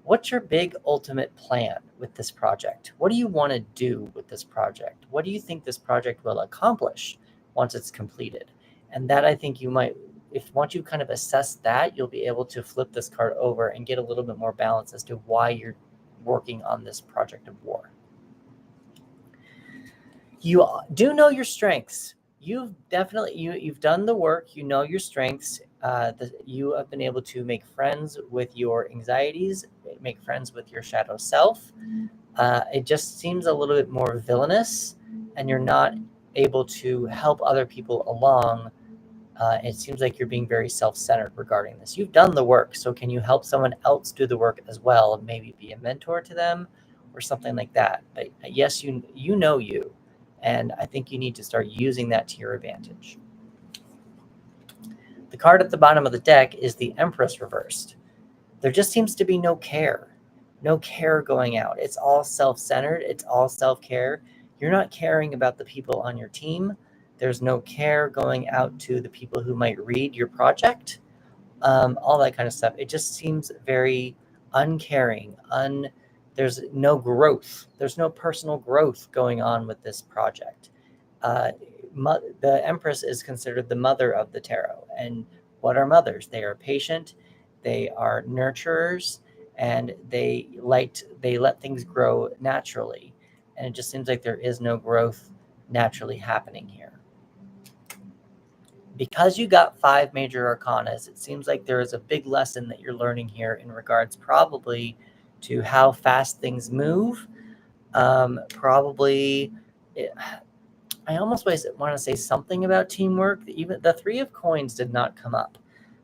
What's your big ultimate plan with this project? What do you want to do with this project? What do you think this project will accomplish once it's completed? And that, I think, you might, once you kind of assess that, you'll be able to flip this card over and get a little bit more balance as to why you're working on this project of war. You do know your strengths. You've done the work. You know your strengths. You have been able to make friends with your anxieties, make friends with your shadow self. It just seems a little bit more villainous, and you're not able to help other people along. It seems like you're being very self-centered regarding this. You've done the work, so can you help someone else do the work as well? Maybe be a mentor to them or something like that. But yes, you know you, and I think you need to start using that to your advantage. The card at the bottom of the deck is the Empress reversed. There just seems to be no care going out. It's all self-centered. It's all self-care. You're not caring about the people on your team. There's no care going out to the people who might read your project. all that kind of stuff. It just seems very uncaring. There's no growth. There's no personal growth going on with this project. The Empress is considered the mother of the tarot. And what are mothers? They are patient, they are nurturers, and they let things grow naturally. And it just seems like there is no growth naturally happening here. Because you got 5 major arcanas, it seems like there is a big lesson that you're learning here in regards probably to how fast things move. I almost want to say something about teamwork. Even the 3 of coins did not come up,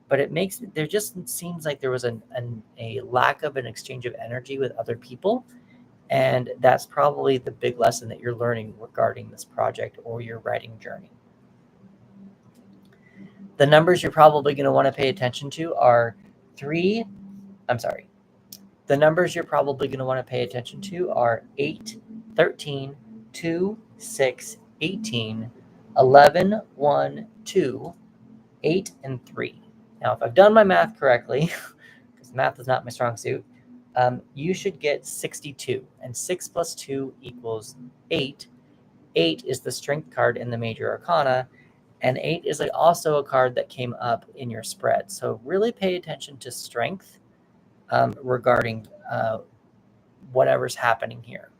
but there just seems like there was a lack of an exchange of energy with other people. And that's probably the big lesson that you're learning regarding this project or your writing journey. The numbers you're probably going to want to pay attention to are The numbers you're probably going to want to pay attention to are 8, 13, 2, 6, 18, 11, 1, 2, 8, and 3. Now, if I've done my math correctly, because math is not my strong suit, you should get 62. And 6 plus 2 equals 8. 8 is the strength card in the major arcana. And 8 is also a card that came up in your spread. So really pay attention to strength regarding whatever's happening here.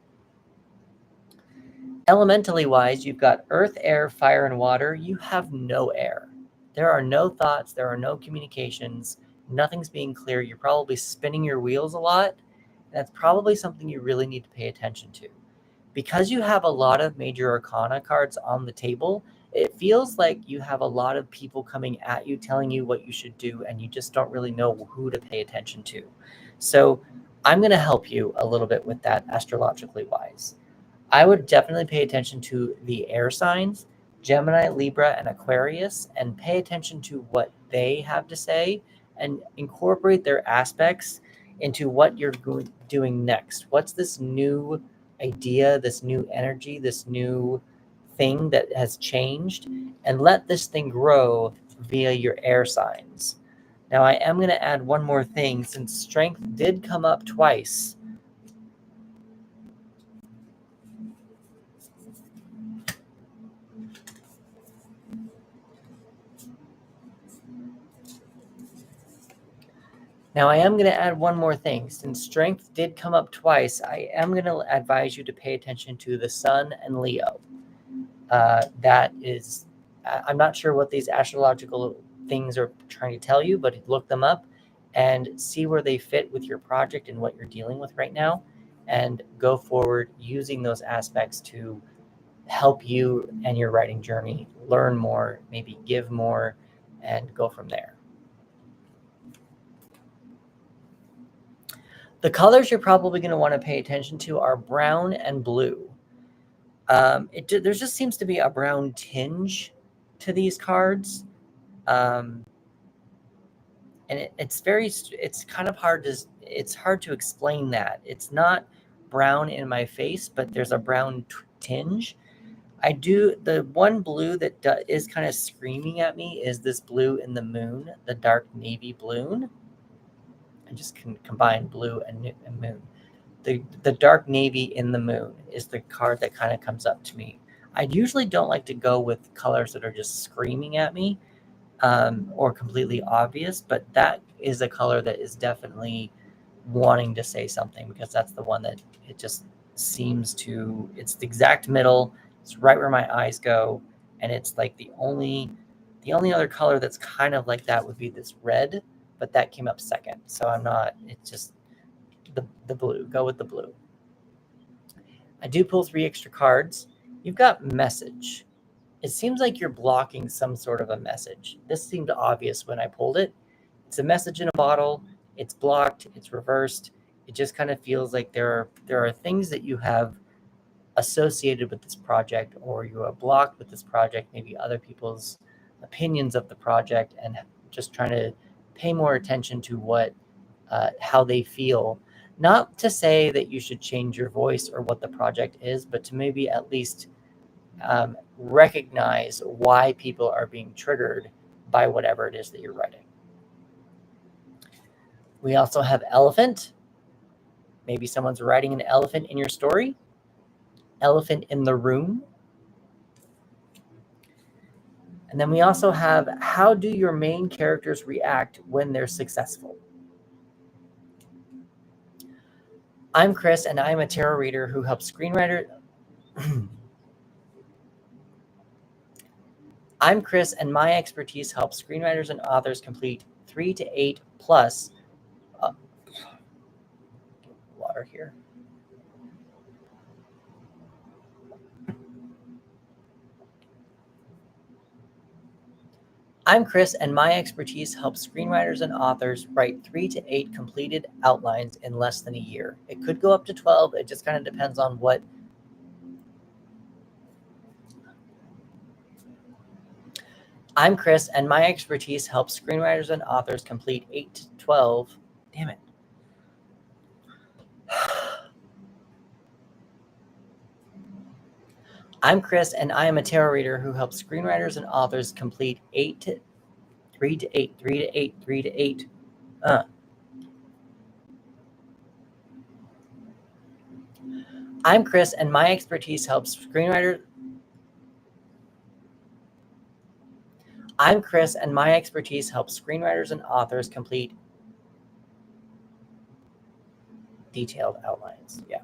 Elementally wise, you've got earth, air, fire, and water. You have no air. There are no thoughts. There are no communications. Nothing's being clear. You're probably spinning your wheels a lot. That's probably something you really need to pay attention to. Because you have a lot of major arcana cards on the table, it feels like you have a lot of people coming at you, telling you what you should do, and you just don't really know who to pay attention to. So I'm going to help you a little bit with that astrologically wise. I would definitely pay attention to the air signs, Gemini, Libra, and Aquarius, and pay attention to what they have to say and incorporate their aspects into what you're doing next. What's this new idea, this new energy, this new thing that has changed, and let this thing grow via your air signs. Now, I am going to add one more thing since strength did come up twice. Now, I am going to add one more thing. Since strength did come up twice, I am going to advise you to pay attention to the Sun and Leo. I'm not sure what these astrological things are trying to tell you, but look them up and see where they fit with your project and what you're dealing with right now, and go forward using those aspects to help you and your writing journey learn more, maybe give more, and go from there. The colors you're probably going to want to pay attention to are brown and blue. There just seems to be a brown tinge to these cards. And it's kind of hard to explain that. It's not brown in my face, but there's a brown tinge. The one blue that is kind of screaming at me is this blue in the moon, the dark navy blue. I just can combine blue and moon. The dark navy in the moon is the card that kind of comes up to me. I usually don't like to go with colors that are just screaming at me or completely obvious, but that is a color that is definitely wanting to say something, because that's the one that it just seems to, it's the exact middle. It's right where my eyes go. And it's like the only other color that's kind of like that would be this red, but that came up second. So it's just the blue. Go with the blue. I do pull 3 extra cards. You've got message. It seems like you're blocking some sort of a message. This seemed obvious when I pulled it. It's a message in a bottle. It's blocked. It's reversed. It just kind of feels like there are things that you have associated with this project, or you are blocked with this project, maybe other people's opinions of the project, and just trying to pay more attention to how they feel. Not to say that you should change your voice or what the project is, but to maybe at least recognize why people are being triggered by whatever it is that you're writing. We also have elephant. Maybe someone's writing an elephant in your story. Elephant in the room. And then we also have, how do your main characters react when they're successful? I'm Chris, and I'm a tarot reader who helps screenwriters. I'm Chris, and my expertise helps screenwriters and authors complete 3 to 8 plus. Water here. I'm Chris, and my expertise helps screenwriters and authors write 3 to 8 completed outlines in less than a year. It could go up to 12. It just kind of depends on what. I'm Chris, and my expertise helps screenwriters and authors complete 8 to 12. Damn it. I'm Chris, and I am a tarot reader who helps screenwriters and authors complete 3 to 8, 3 to 8, 3 to 8. I'm Chris, and my expertise helps screenwriters. I'm Chris, and my expertise helps screenwriters and authors complete detailed outlines. Yeah.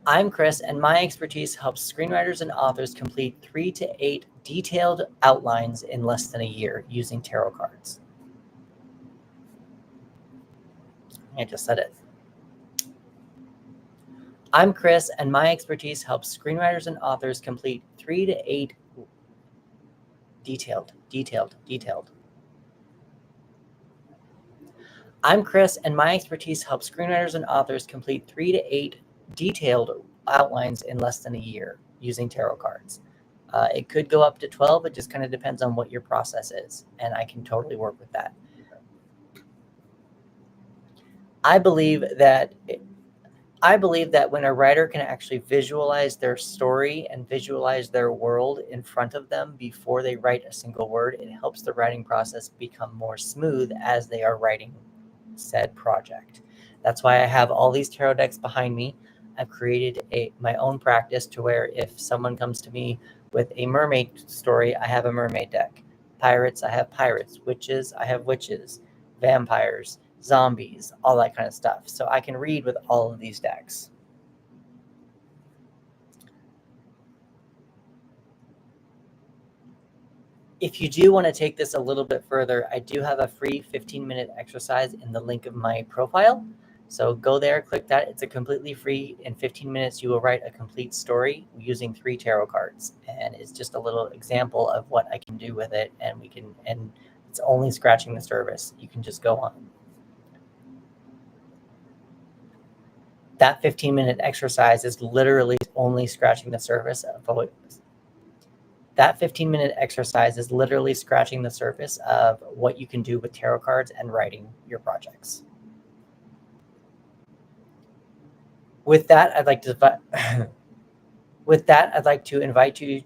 I'm Chris, and my expertise helps screenwriters and authors complete 3 to 8 detailed outlines in less than a year using tarot cards. I just said it. I'm Chris, and my expertise helps screenwriters and authors complete 3 to 8 detailed. I'm Chris, and my expertise helps screenwriters and authors complete 3 to 8 detailed outlines in less than a year using tarot cards. It could go up to 12. It just kind of depends on what your process is, and I can totally work with that. I believe that when a writer can actually visualize their story and visualize their world in front of them before they write a single word, it helps the writing process become more smooth as they are writing said project. That's why I have all these tarot decks behind me. I've created my own practice to where if someone comes to me with a mermaid story, I have a mermaid deck. Pirates, I have pirates. Witches, I have witches. Vampires, zombies, all that kind of stuff. So I can read with all of these decks. If you do want to take this a little bit further, I do have a free 15-minute exercise in the link of my profile. So go there, click that. It's a completely free. In 15 minutes, you will write a complete story using 3 tarot cards. And it's just a little example of what I can do with it. And it's only scratching the surface. You can just go on. That 15-minute exercise is literally only scratching the surface of what. That 15-minute exercise is literally scratching the surface of what you can do with tarot cards and writing your projects. With that, I'd like to invite you.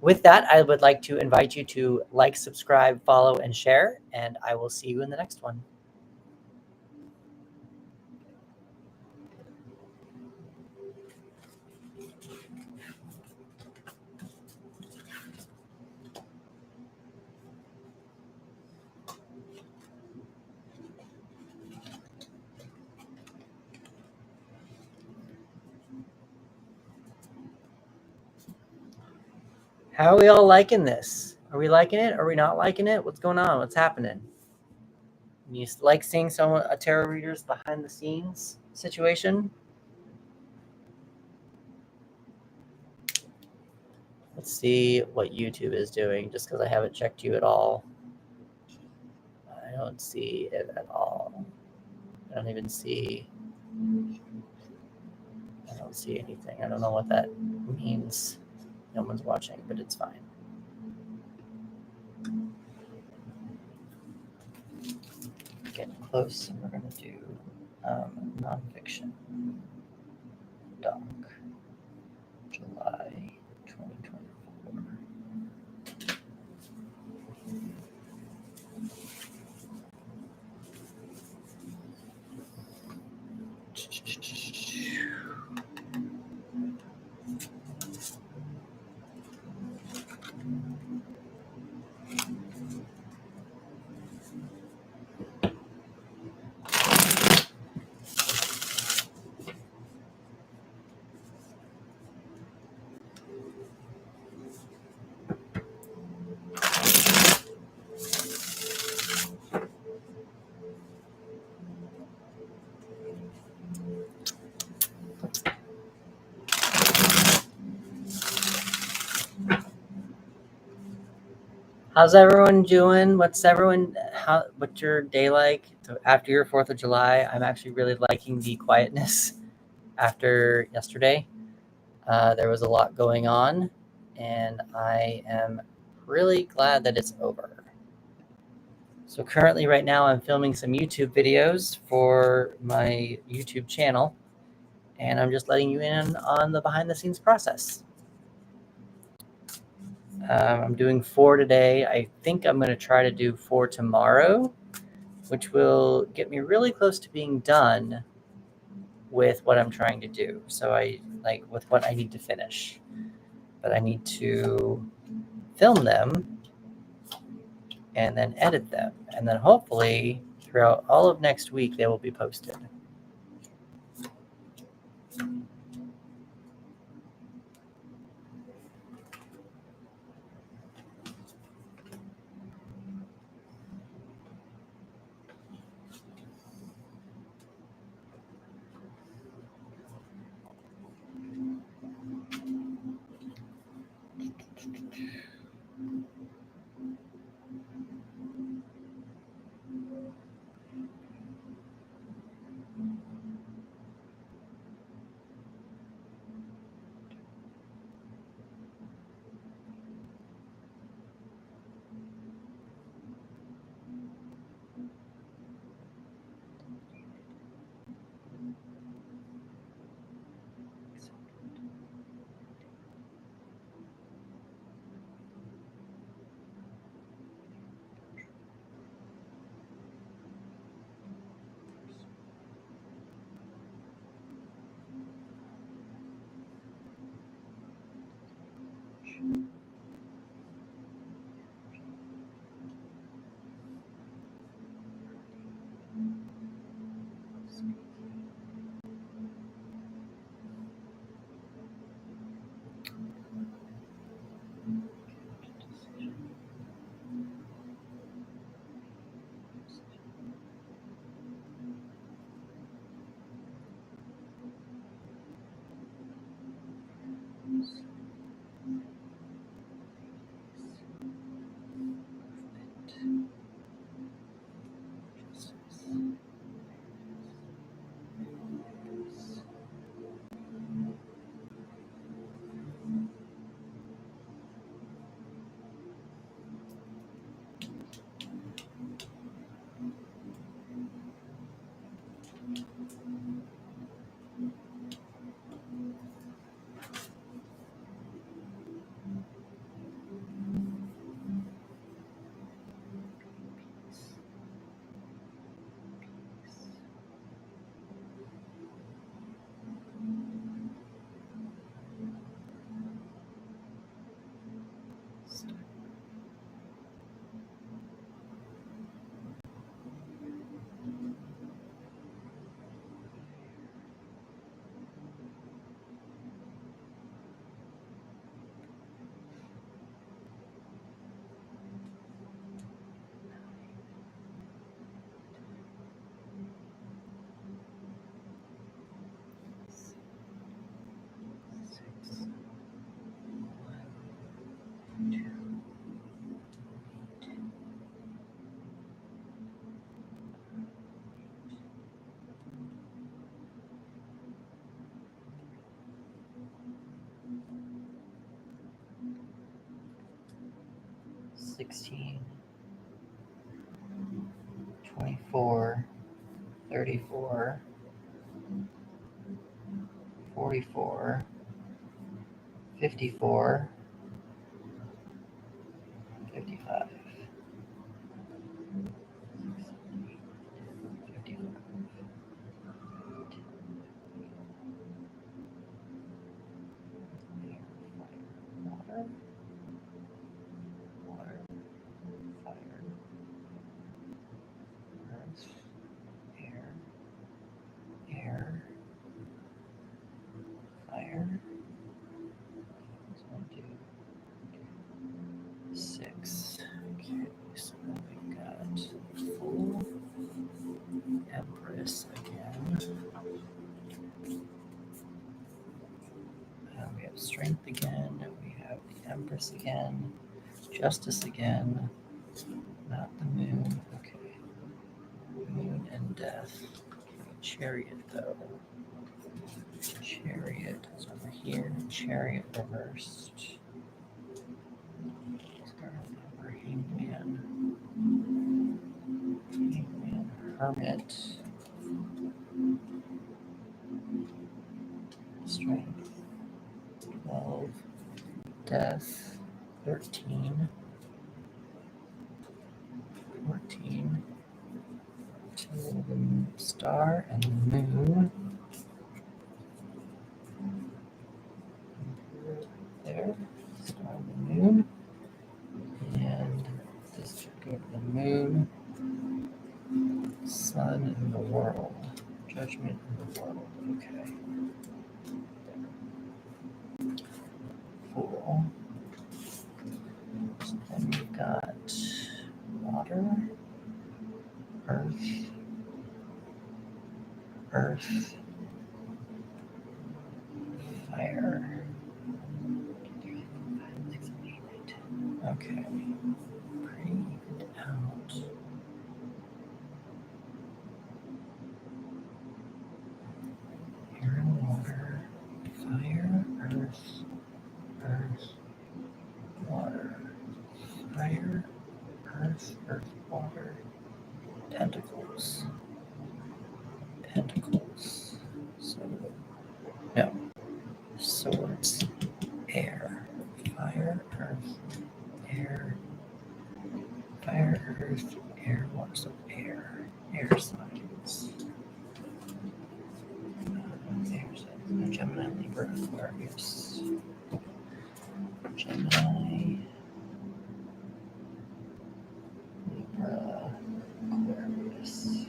With that, I would like to invite you to like, subscribe, follow, and share, and I will see you in the next one. How are we all liking this? Are we liking it? Are we not liking it? What's going on? What's happening? You like seeing a tarot reader's behind the scenes situation? Let's see what YouTube is doing, just because I haven't checked you at all. I don't see it at all. I don't even see. I don't see anything. I don't know what that means. No one's watching, but it's fine. Getting close, and we're going to do nonfiction doc, July 2024. How's everyone doing? What's your day like? So after your 4th of July, I'm actually really liking the quietness after yesterday. There was a lot going on, and I am really glad that it's over. So currently right now I'm filming some YouTube videos for my YouTube channel, and I'm just letting you in on the behind the scenes process. I'm doing 4 today. I think I'm going to try to do 4 tomorrow, which will get me really close to being done with what I'm trying to do. So with what I need to finish. But I need to film them and then edit them. And then hopefully throughout all of next week, they will be posted. $16, 24, 34, 44, 54, 55, 55. Water, water, fire, earth, air, air, fire. 1, 2, 6. Okay, so we got full Empress again. We have strength again. We have the Empress again. Justice again. Not the moon. Okay. Moon and death. Chariot, though. Chariot is over here. Chariot reversed. Hangman. Hangman. Hermit. Strength. 12. Death. 13. 14. To the star and the moon. There. Star and the moon. And this should go to the moon. Sun and the world. Judgment in the world. Okay. Fool. So then we've got water, earth, fire. Okay. Breathe out. Air and water, fire, earth, water, fire, earth, water, pentacles. So, no. Swords, air, fire, earth, air, fire, earth, air, water, so air signs. Gemini, Libra, Aquarius. Gemini, Libra, Aquarius.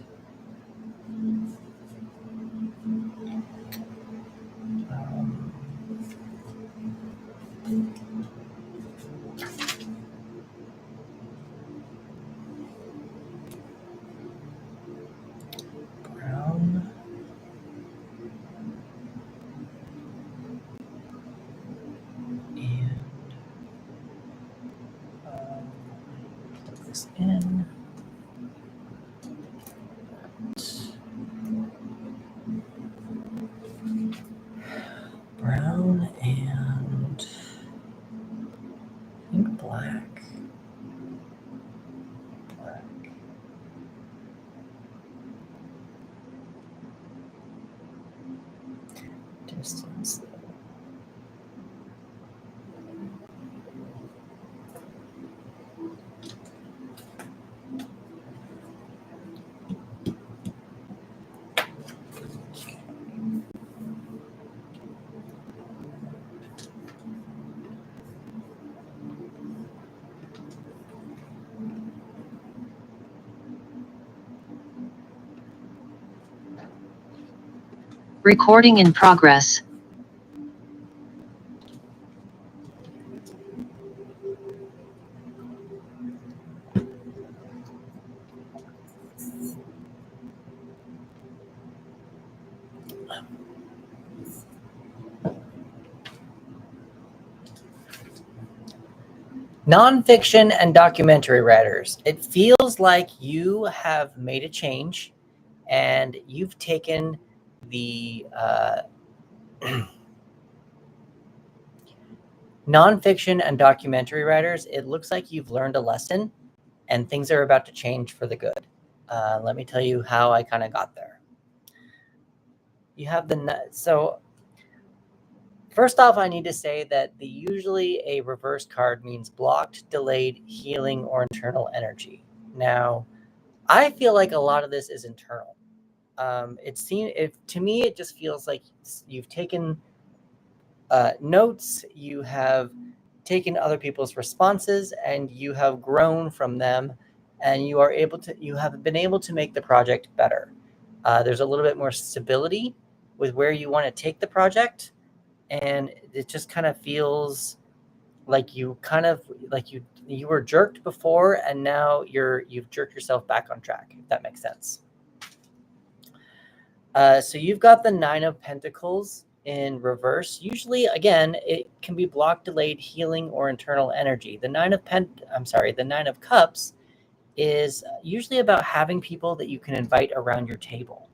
Brown. And plug this in. Brown and I think black. Distance. Recording in progress. Nonfiction and documentary writers. It feels like you have made a change and you've taken the nonfiction and documentary writers. It looks like you've learned a lesson and things are about to change for the good. Let me tell you how I kind of got there. You have so first off, I need to say that usually a reverse card means blocked, delayed, healing, or internal energy. Now, I feel like a lot of this is internal. To me, it just feels like you've taken notes, you have taken other people's responses, and you have grown from them, and you have been able to make the project better. There's a little bit more stability with where you want to take the project. And it just kind of feels like you were jerked before, and now you've jerked yourself back on track, if that makes sense. So you've got the 9 of Pentacles in reverse, usually, again, it can be block, delayed, healing, or internal energy. The Nine of Cups is usually about having people that you can invite around your table.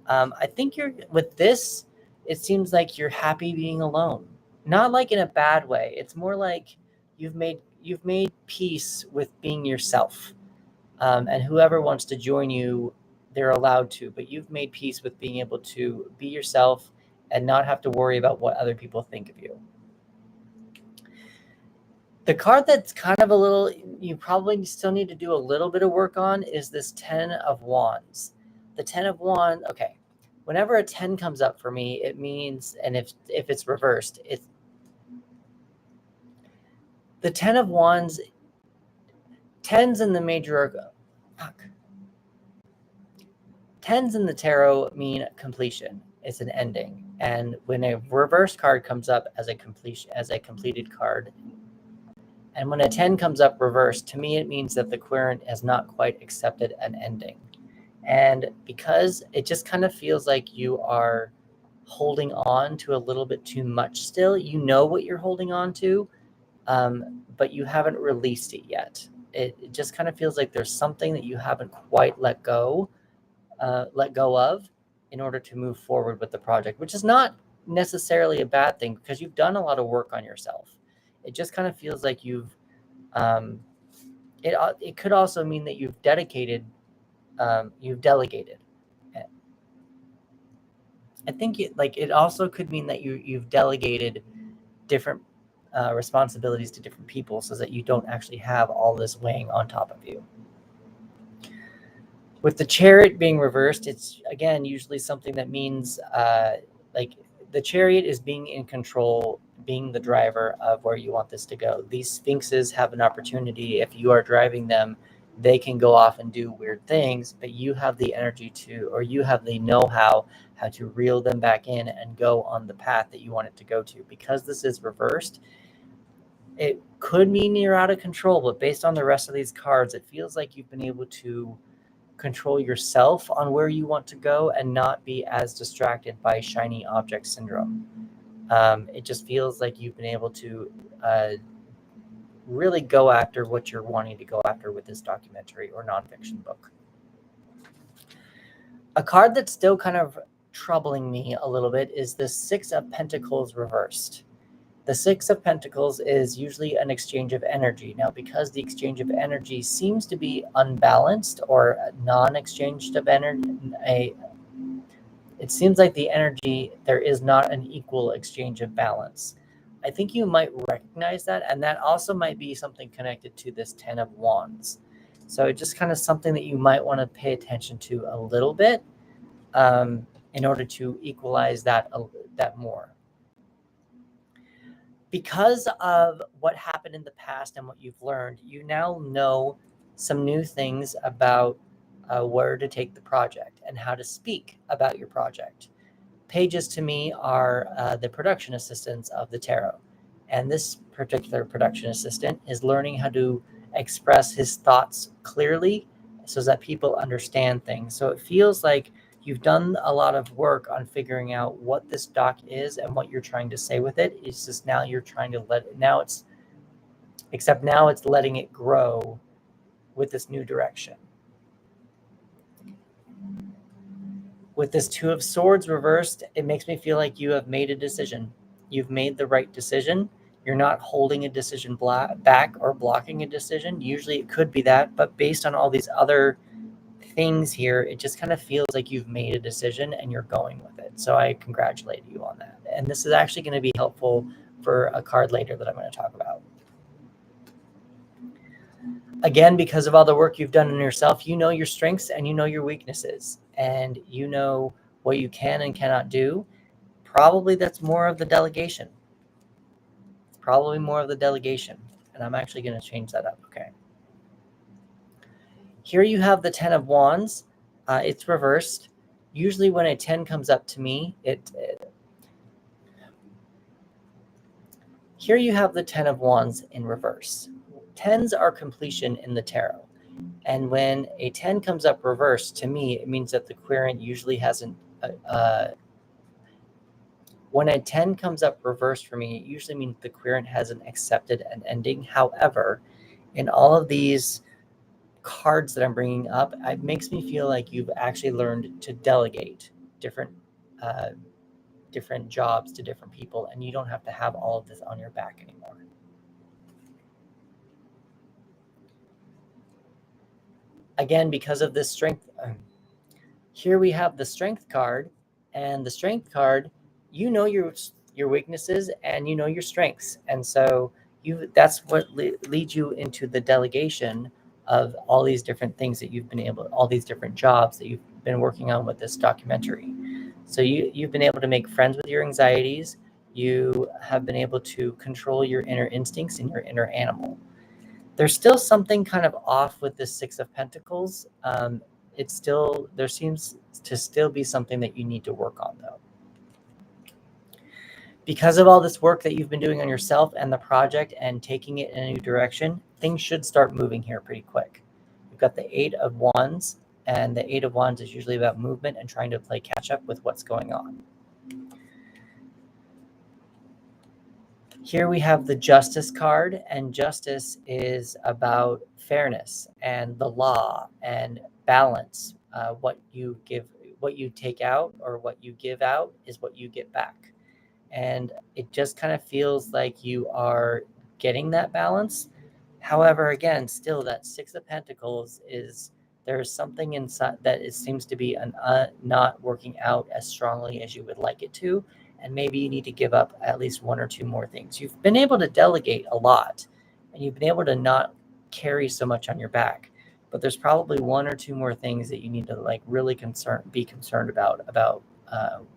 I think with this, it seems like you're happy being alone. Not like in a bad way. It's more like you've made peace with being yourself. And whoever wants to join you, they're allowed to, but you've made peace with being able to be yourself and not have to worry about what other people think of you. The card that's kind of you probably still need to do a little bit of work on is this 10 of Wands. The 10 of Wands, okay. Whenever a 10 comes up for me, it means, and if it's reversed, it's the 10 of Wands. 10s in the major, fuck. 10s in the tarot mean completion. It's an ending. And when a reverse card comes up as a completed card, and when a 10 comes up reversed, to me it means that the querent has not quite accepted an ending. And because it just kind of feels like you are holding on to a little bit too much still. You know what you're holding on to, but you haven't released it yet. It just kind of feels like there's something that you haven't quite let go of in order to move forward with the project, which is not necessarily a bad thing because you've done a lot of work on yourself. It just kind of feels like it could also mean that you've delegated. I think it also could mean that you've delegated different responsibilities to different people so that you don't actually have all this weighing on top of you. With the Chariot being reversed, it's again usually something that means the Chariot is being in control, being the driver of where you want this to go. These Sphinxes have an opportunity. If you are driving them, they can go off and do weird things, but you have the energy or you have the know-how to reel them back in and go on the path that you want it to go to. Because this is reversed, it could mean you're out of control, but based on the rest of these cards, it feels like you've been able to control yourself on where you want to go and not be as distracted by shiny object syndrome. It just feels like you've been able to really go after what you're wanting to go after with this documentary or nonfiction book. A card that's still kind of troubling me a little bit is the Six of Pentacles reversed. The Six of Pentacles is usually an exchange of energy. Now, because the exchange of energy seems to be unbalanced or non-exchanged of energy, it seems like there is not an equal exchange of balance. I think you might recognize that, and that also might be something connected to this 10 of Wands. So it's just kind of something that you might want to pay attention to a little bit in order to equalize that more. Because of what happened in the past and what you've learned, you now know some new things about where to take the project and how to speak about your project. Pages to me are the production assistants of the tarot. And this particular production assistant is learning how to express his thoughts clearly so that people understand things. So it feels like you've done a lot of work on figuring out what this doc is and what you're trying to say with it. It's just now you're trying to now it's letting it grow with this new direction. With this Two of Swords reversed, it makes me feel like you have made a decision. You've made the right decision. You're not holding a decision back or blocking a decision. Usually it could be that, but based on all these other things here, it just kind of feels like you've made a decision and you're going with it. So I congratulate you on that. And this is actually going to be helpful for a card later that I'm going to talk about. Again, because of all the work you've done in yourself, you know your strengths and you know your weaknesses, and you know what you can and cannot do. Probably that's more of the delegation. Probably more of the delegation. And I'm actually going to change that up. Okay. Here you have the 10 of Wands. It's reversed. Usually when a 10 comes up to me, here you have the 10 of Wands in reverse. 10s are completion in the tarot. And when a 10 comes up reversed, to me, it means that the querent usually hasn't When a 10 comes up reversed for me, it usually means the querent hasn't accepted an ending. However, in all of these cards that I'm bringing up, it makes me feel like you've actually learned to delegate different uh, different jobs to different people, and you don't have to have all of this on your back anymore. Again, because of this strength, here we have the strength card, and the strength card, you know your weaknesses and you know your strengths, and so that's what leads you into the delegation of all these different things that you've been able, all these different jobs that you've been working on with this documentary. So you've been able to make friends with your anxieties. You have been able to control your inner instincts and your inner animal. There's still something kind of off with this Six of Pentacles. It's still, there seems to still be something that you need to work on, though. Because of all this work that you've been doing on yourself and the project and taking it in a new direction, things should start moving here pretty quick. You've got the Eight of Wands, and the Eight of Wands is usually about movement and trying to play catch up with what's going on. Here we have the Justice card, and justice is about fairness and the law and balance. What you give, what you take out, or what you give out is what you get back. And it just kind of feels like you are getting that balance. However, again, still that Six of Pentacles is, there's something inside that it seems to be not working out as strongly as you would like it to. And maybe you need to give up at least one or two more things. You've been able to delegate a lot, and you've been able to not carry so much on your back. But there's probably one or two more things that you need to like really be concerned about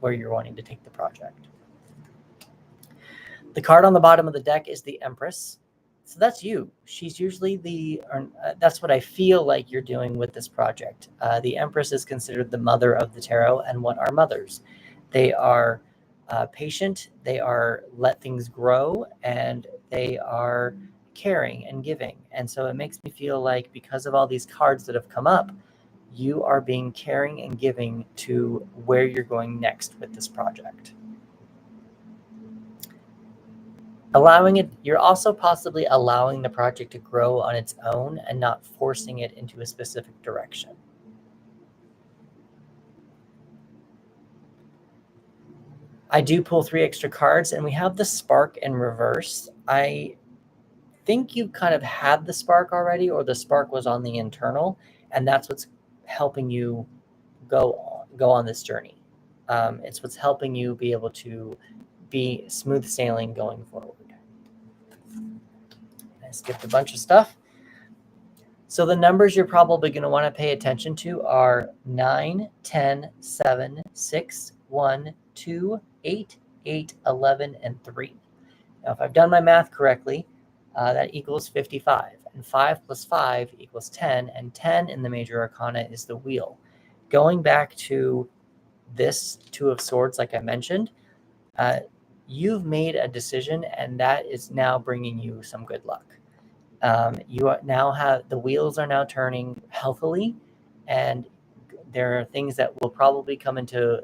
where you're wanting to take the project. The card on the bottom of the deck is the Empress. So that's you. She's usually that's what I feel like you're doing with this project. The Empress is considered the mother of the tarot, and what are mothers? They are patient, they are let things grow, and they are caring and giving. And so it makes me feel like because of all these cards that have come up, you are being caring and giving to where you're going next with this project. You're also possibly allowing the project to grow on its own and not forcing it into a specific direction. I do pull 3 extra cards, and we have the Spark in reverse. I think you kind of had the Spark already, or the Spark was on the internal, and that's what's helping you go on this journey. It's what's helping you be able to be smooth sailing going forward. I skipped a bunch of stuff. So the numbers you're probably going to want to pay attention to are 9, 10, 7, 6, 1, 2, 8, 8, 11, and 3. Now, if I've done my math correctly, that equals 55. And 5 plus 5 equals 10. And 10 in the major arcana is the wheel. Going back to this Two of Swords, like I mentioned, you've made a decision, and that is now bringing you some good luck. The wheels are now turning healthily, and there are things that will probably come into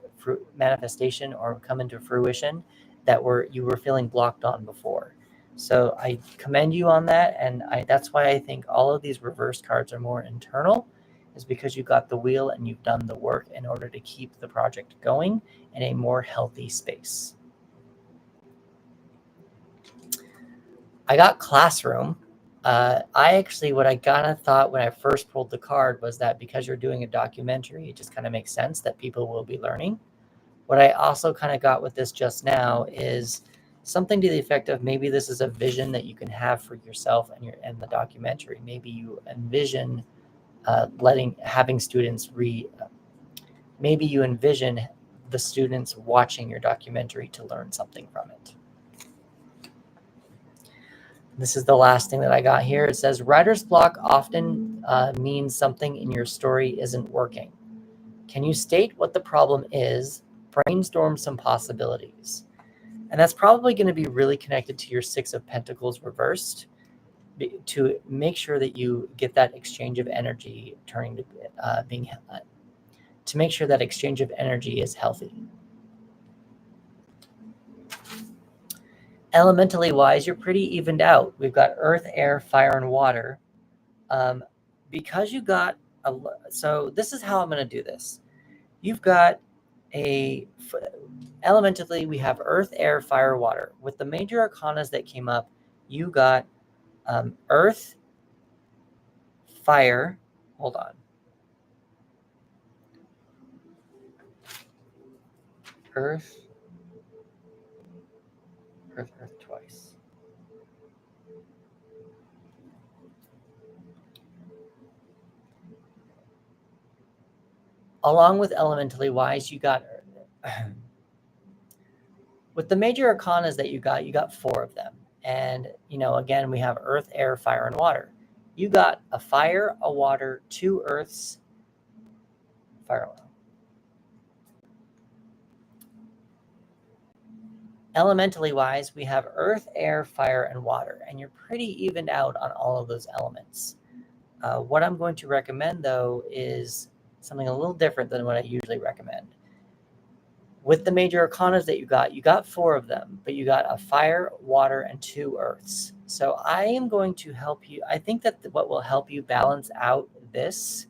manifestation or come into fruition that you were feeling blocked on before. So I commend you on that, and that's why I think all of these reverse cards are more internal, is because you got the wheel and you've done the work in order to keep the project going in a more healthy space. I got Classroom. What I kind of thought when I first pulled the card was that because you're doing a documentary, it just kind of makes sense that people will be learning. What I also kind of got with this just now is something to the effect of maybe this is a vision that you can have for yourself and the documentary. Maybe you envision having students read. Maybe you envision the students watching your documentary to learn something from it. This is the last thing that I got here. It says, writer's block often means something in your story isn't working. Can you state what the problem is? Brainstorm some possibilities. And that's probably going to be really connected to your Six of Pentacles reversed, to make sure that you get that exchange of energy turning to to make sure that exchange of energy is healthy. Elementally wise, you're pretty evened out. We've got earth, air, fire, and water. Because you got so this is how I'm going to do this. You've got elementally, we have earth, air, fire, water. With the major arcanas that came up, you got earth, fire. Hold on. Earth, twice. Along with elementally wise, you got with the major arcanas that you got 4 of them. And, again, we have earth, air, fire, and water. You got a fire, a water, 2 earths, fire. Elementally wise, we have earth, air, fire, and water. And you're pretty evened out on all of those elements. What I'm going to recommend, though, is something a little different than what I usually recommend. With the major arcanas that you got 4 of them, but you got a fire, water, and 2 earths. So I am going to help you. I think that what will help you balance out this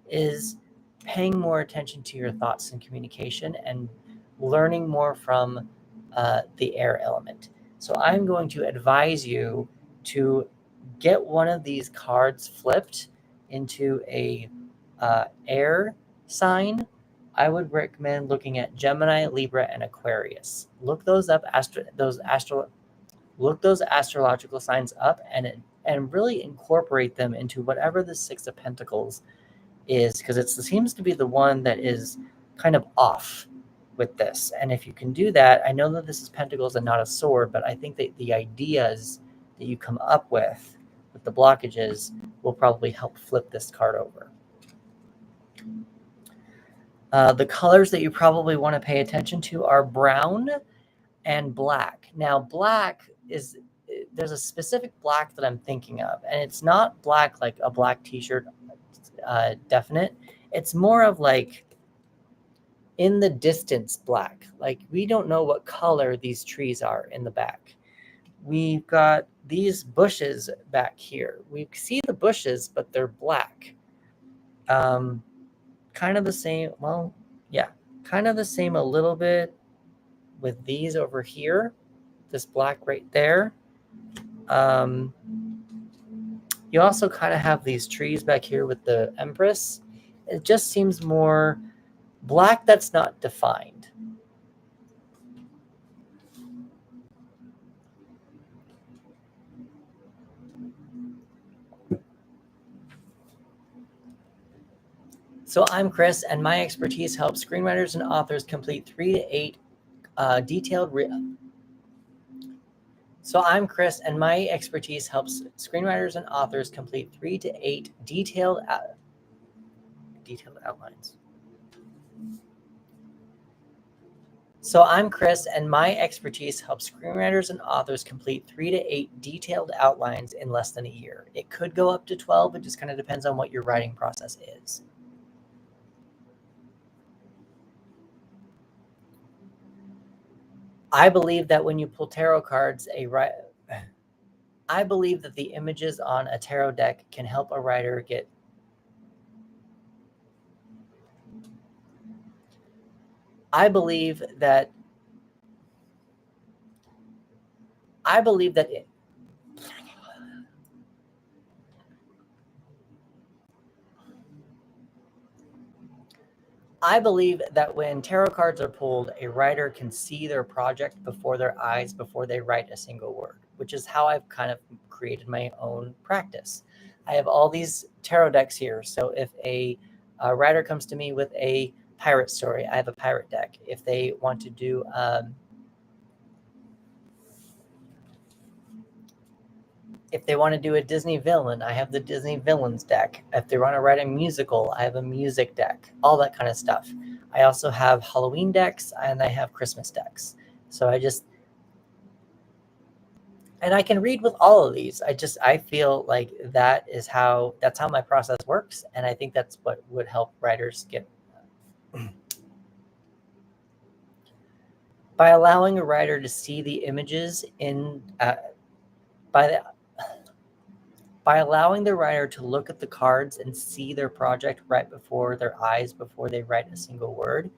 is paying more attention to your thoughts and communication and learning more from the air element. So I'm going to advise you to get one of these cards flipped into a air sign. I would recommend looking at Gemini, Libra, and Aquarius. Look those up, look those astrological signs up, and really incorporate them into whatever the 6 of Pentacles is, because it seems to be the one that is kind of off with this. And if you can do that, I know that this is Pentacles and not a sword, but I think that the ideas that you come up with the blockages will probably help flip this card over. The colors that you probably want to pay attention to are brown and black. Now, black there's a specific black that I'm thinking of, and it's not black like a black t-shirt, definite. It's more of like in the distance black. Like, we don't know what color these trees are in the back. We've got these bushes back here. We see the bushes, but they're black. Kind of the same. Well, yeah, kind of the same a little bit with these over here. This black right there. You also kind of have these trees back here with the Empress. It just seems more black that's not defined. So I'm Chris, and my expertise helps screenwriters and authors complete 3 to 8 detailed. So I'm Chris, and my expertise helps screenwriters and authors complete 3 to 8 detailed outlines. So I'm Chris, and my expertise helps screenwriters and authors complete 3 to 8 detailed outlines in less than a year. It could go up to 12. It just kind of depends on what your writing process is. I believe that when you pull tarot cards, I believe that the images on a tarot deck can help a writer get. I believe that when tarot cards are pulled, a writer can see their project before their eyes before they write a single word, which is how I've kind of created my own practice. I have all these tarot decks here. So if a writer comes to me with a pirate story, I have a pirate deck. If they want to do a Disney villain, I have the Disney villains deck. If they want to write a musical, I have a music deck, all that kind of stuff. I also have Halloween decks, and I have Christmas decks. So and I can read with all of these. I feel like that's how my process works. And I think that's what would help writers get. By allowing a writer to see the images by allowing the writer to look at the cards and see their project right before their eyes before they write a single word,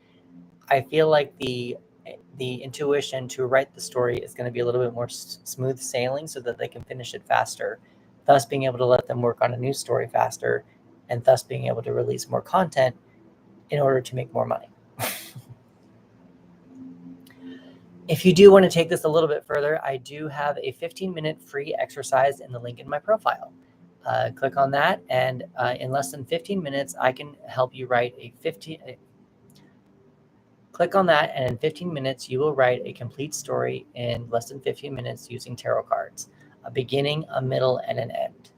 I feel like the intuition to write the story is going to be a little bit more smooth sailing so that they can finish it faster, thus being able to let them work on a new story faster, and thus being able to release more content in order to make more money. If you do want to take this a little bit further, I do have a 15-minute free exercise in the link in my profile. Click on that, and in less than 15 minutes, I can help you write Click on that, and in 15 minutes, you will write a complete story in less than 15 minutes using tarot cards, a beginning, a middle, and an end.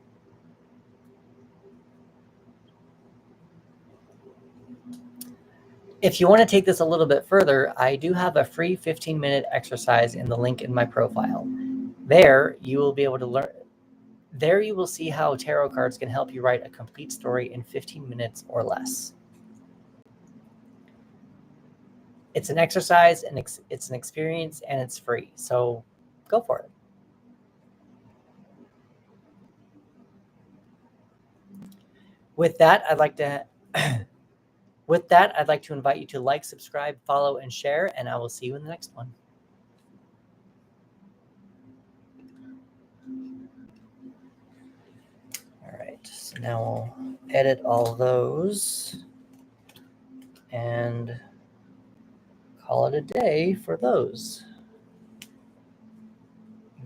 If you want to take this a little bit further, I do have a free 15-minute exercise in the link in my profile. There, you will be able to learn. There you will see how tarot cards can help you write a complete story in 15 minutes or less. It's an exercise, and it's an experience, and it's free. So go for it. With that, I'd like to invite you to like, subscribe, follow, and share, and I will see you in the next one. All right, so now we'll edit all those and call it a day for those.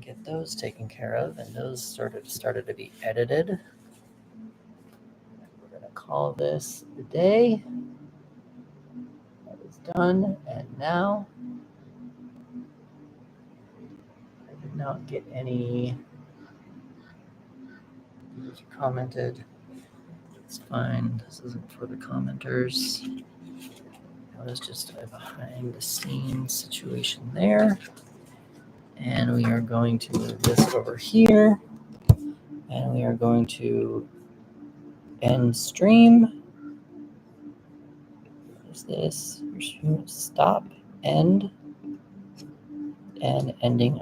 Get those taken care of, and those started to be edited. We're going to call this the day. That is done, and now I did not get any users commented. It's fine. This isn't for the commenters. That was just a behind the scenes situation there. And we are going to move this over here. And we are going to end stream. What is this? Stop, end, and ending on.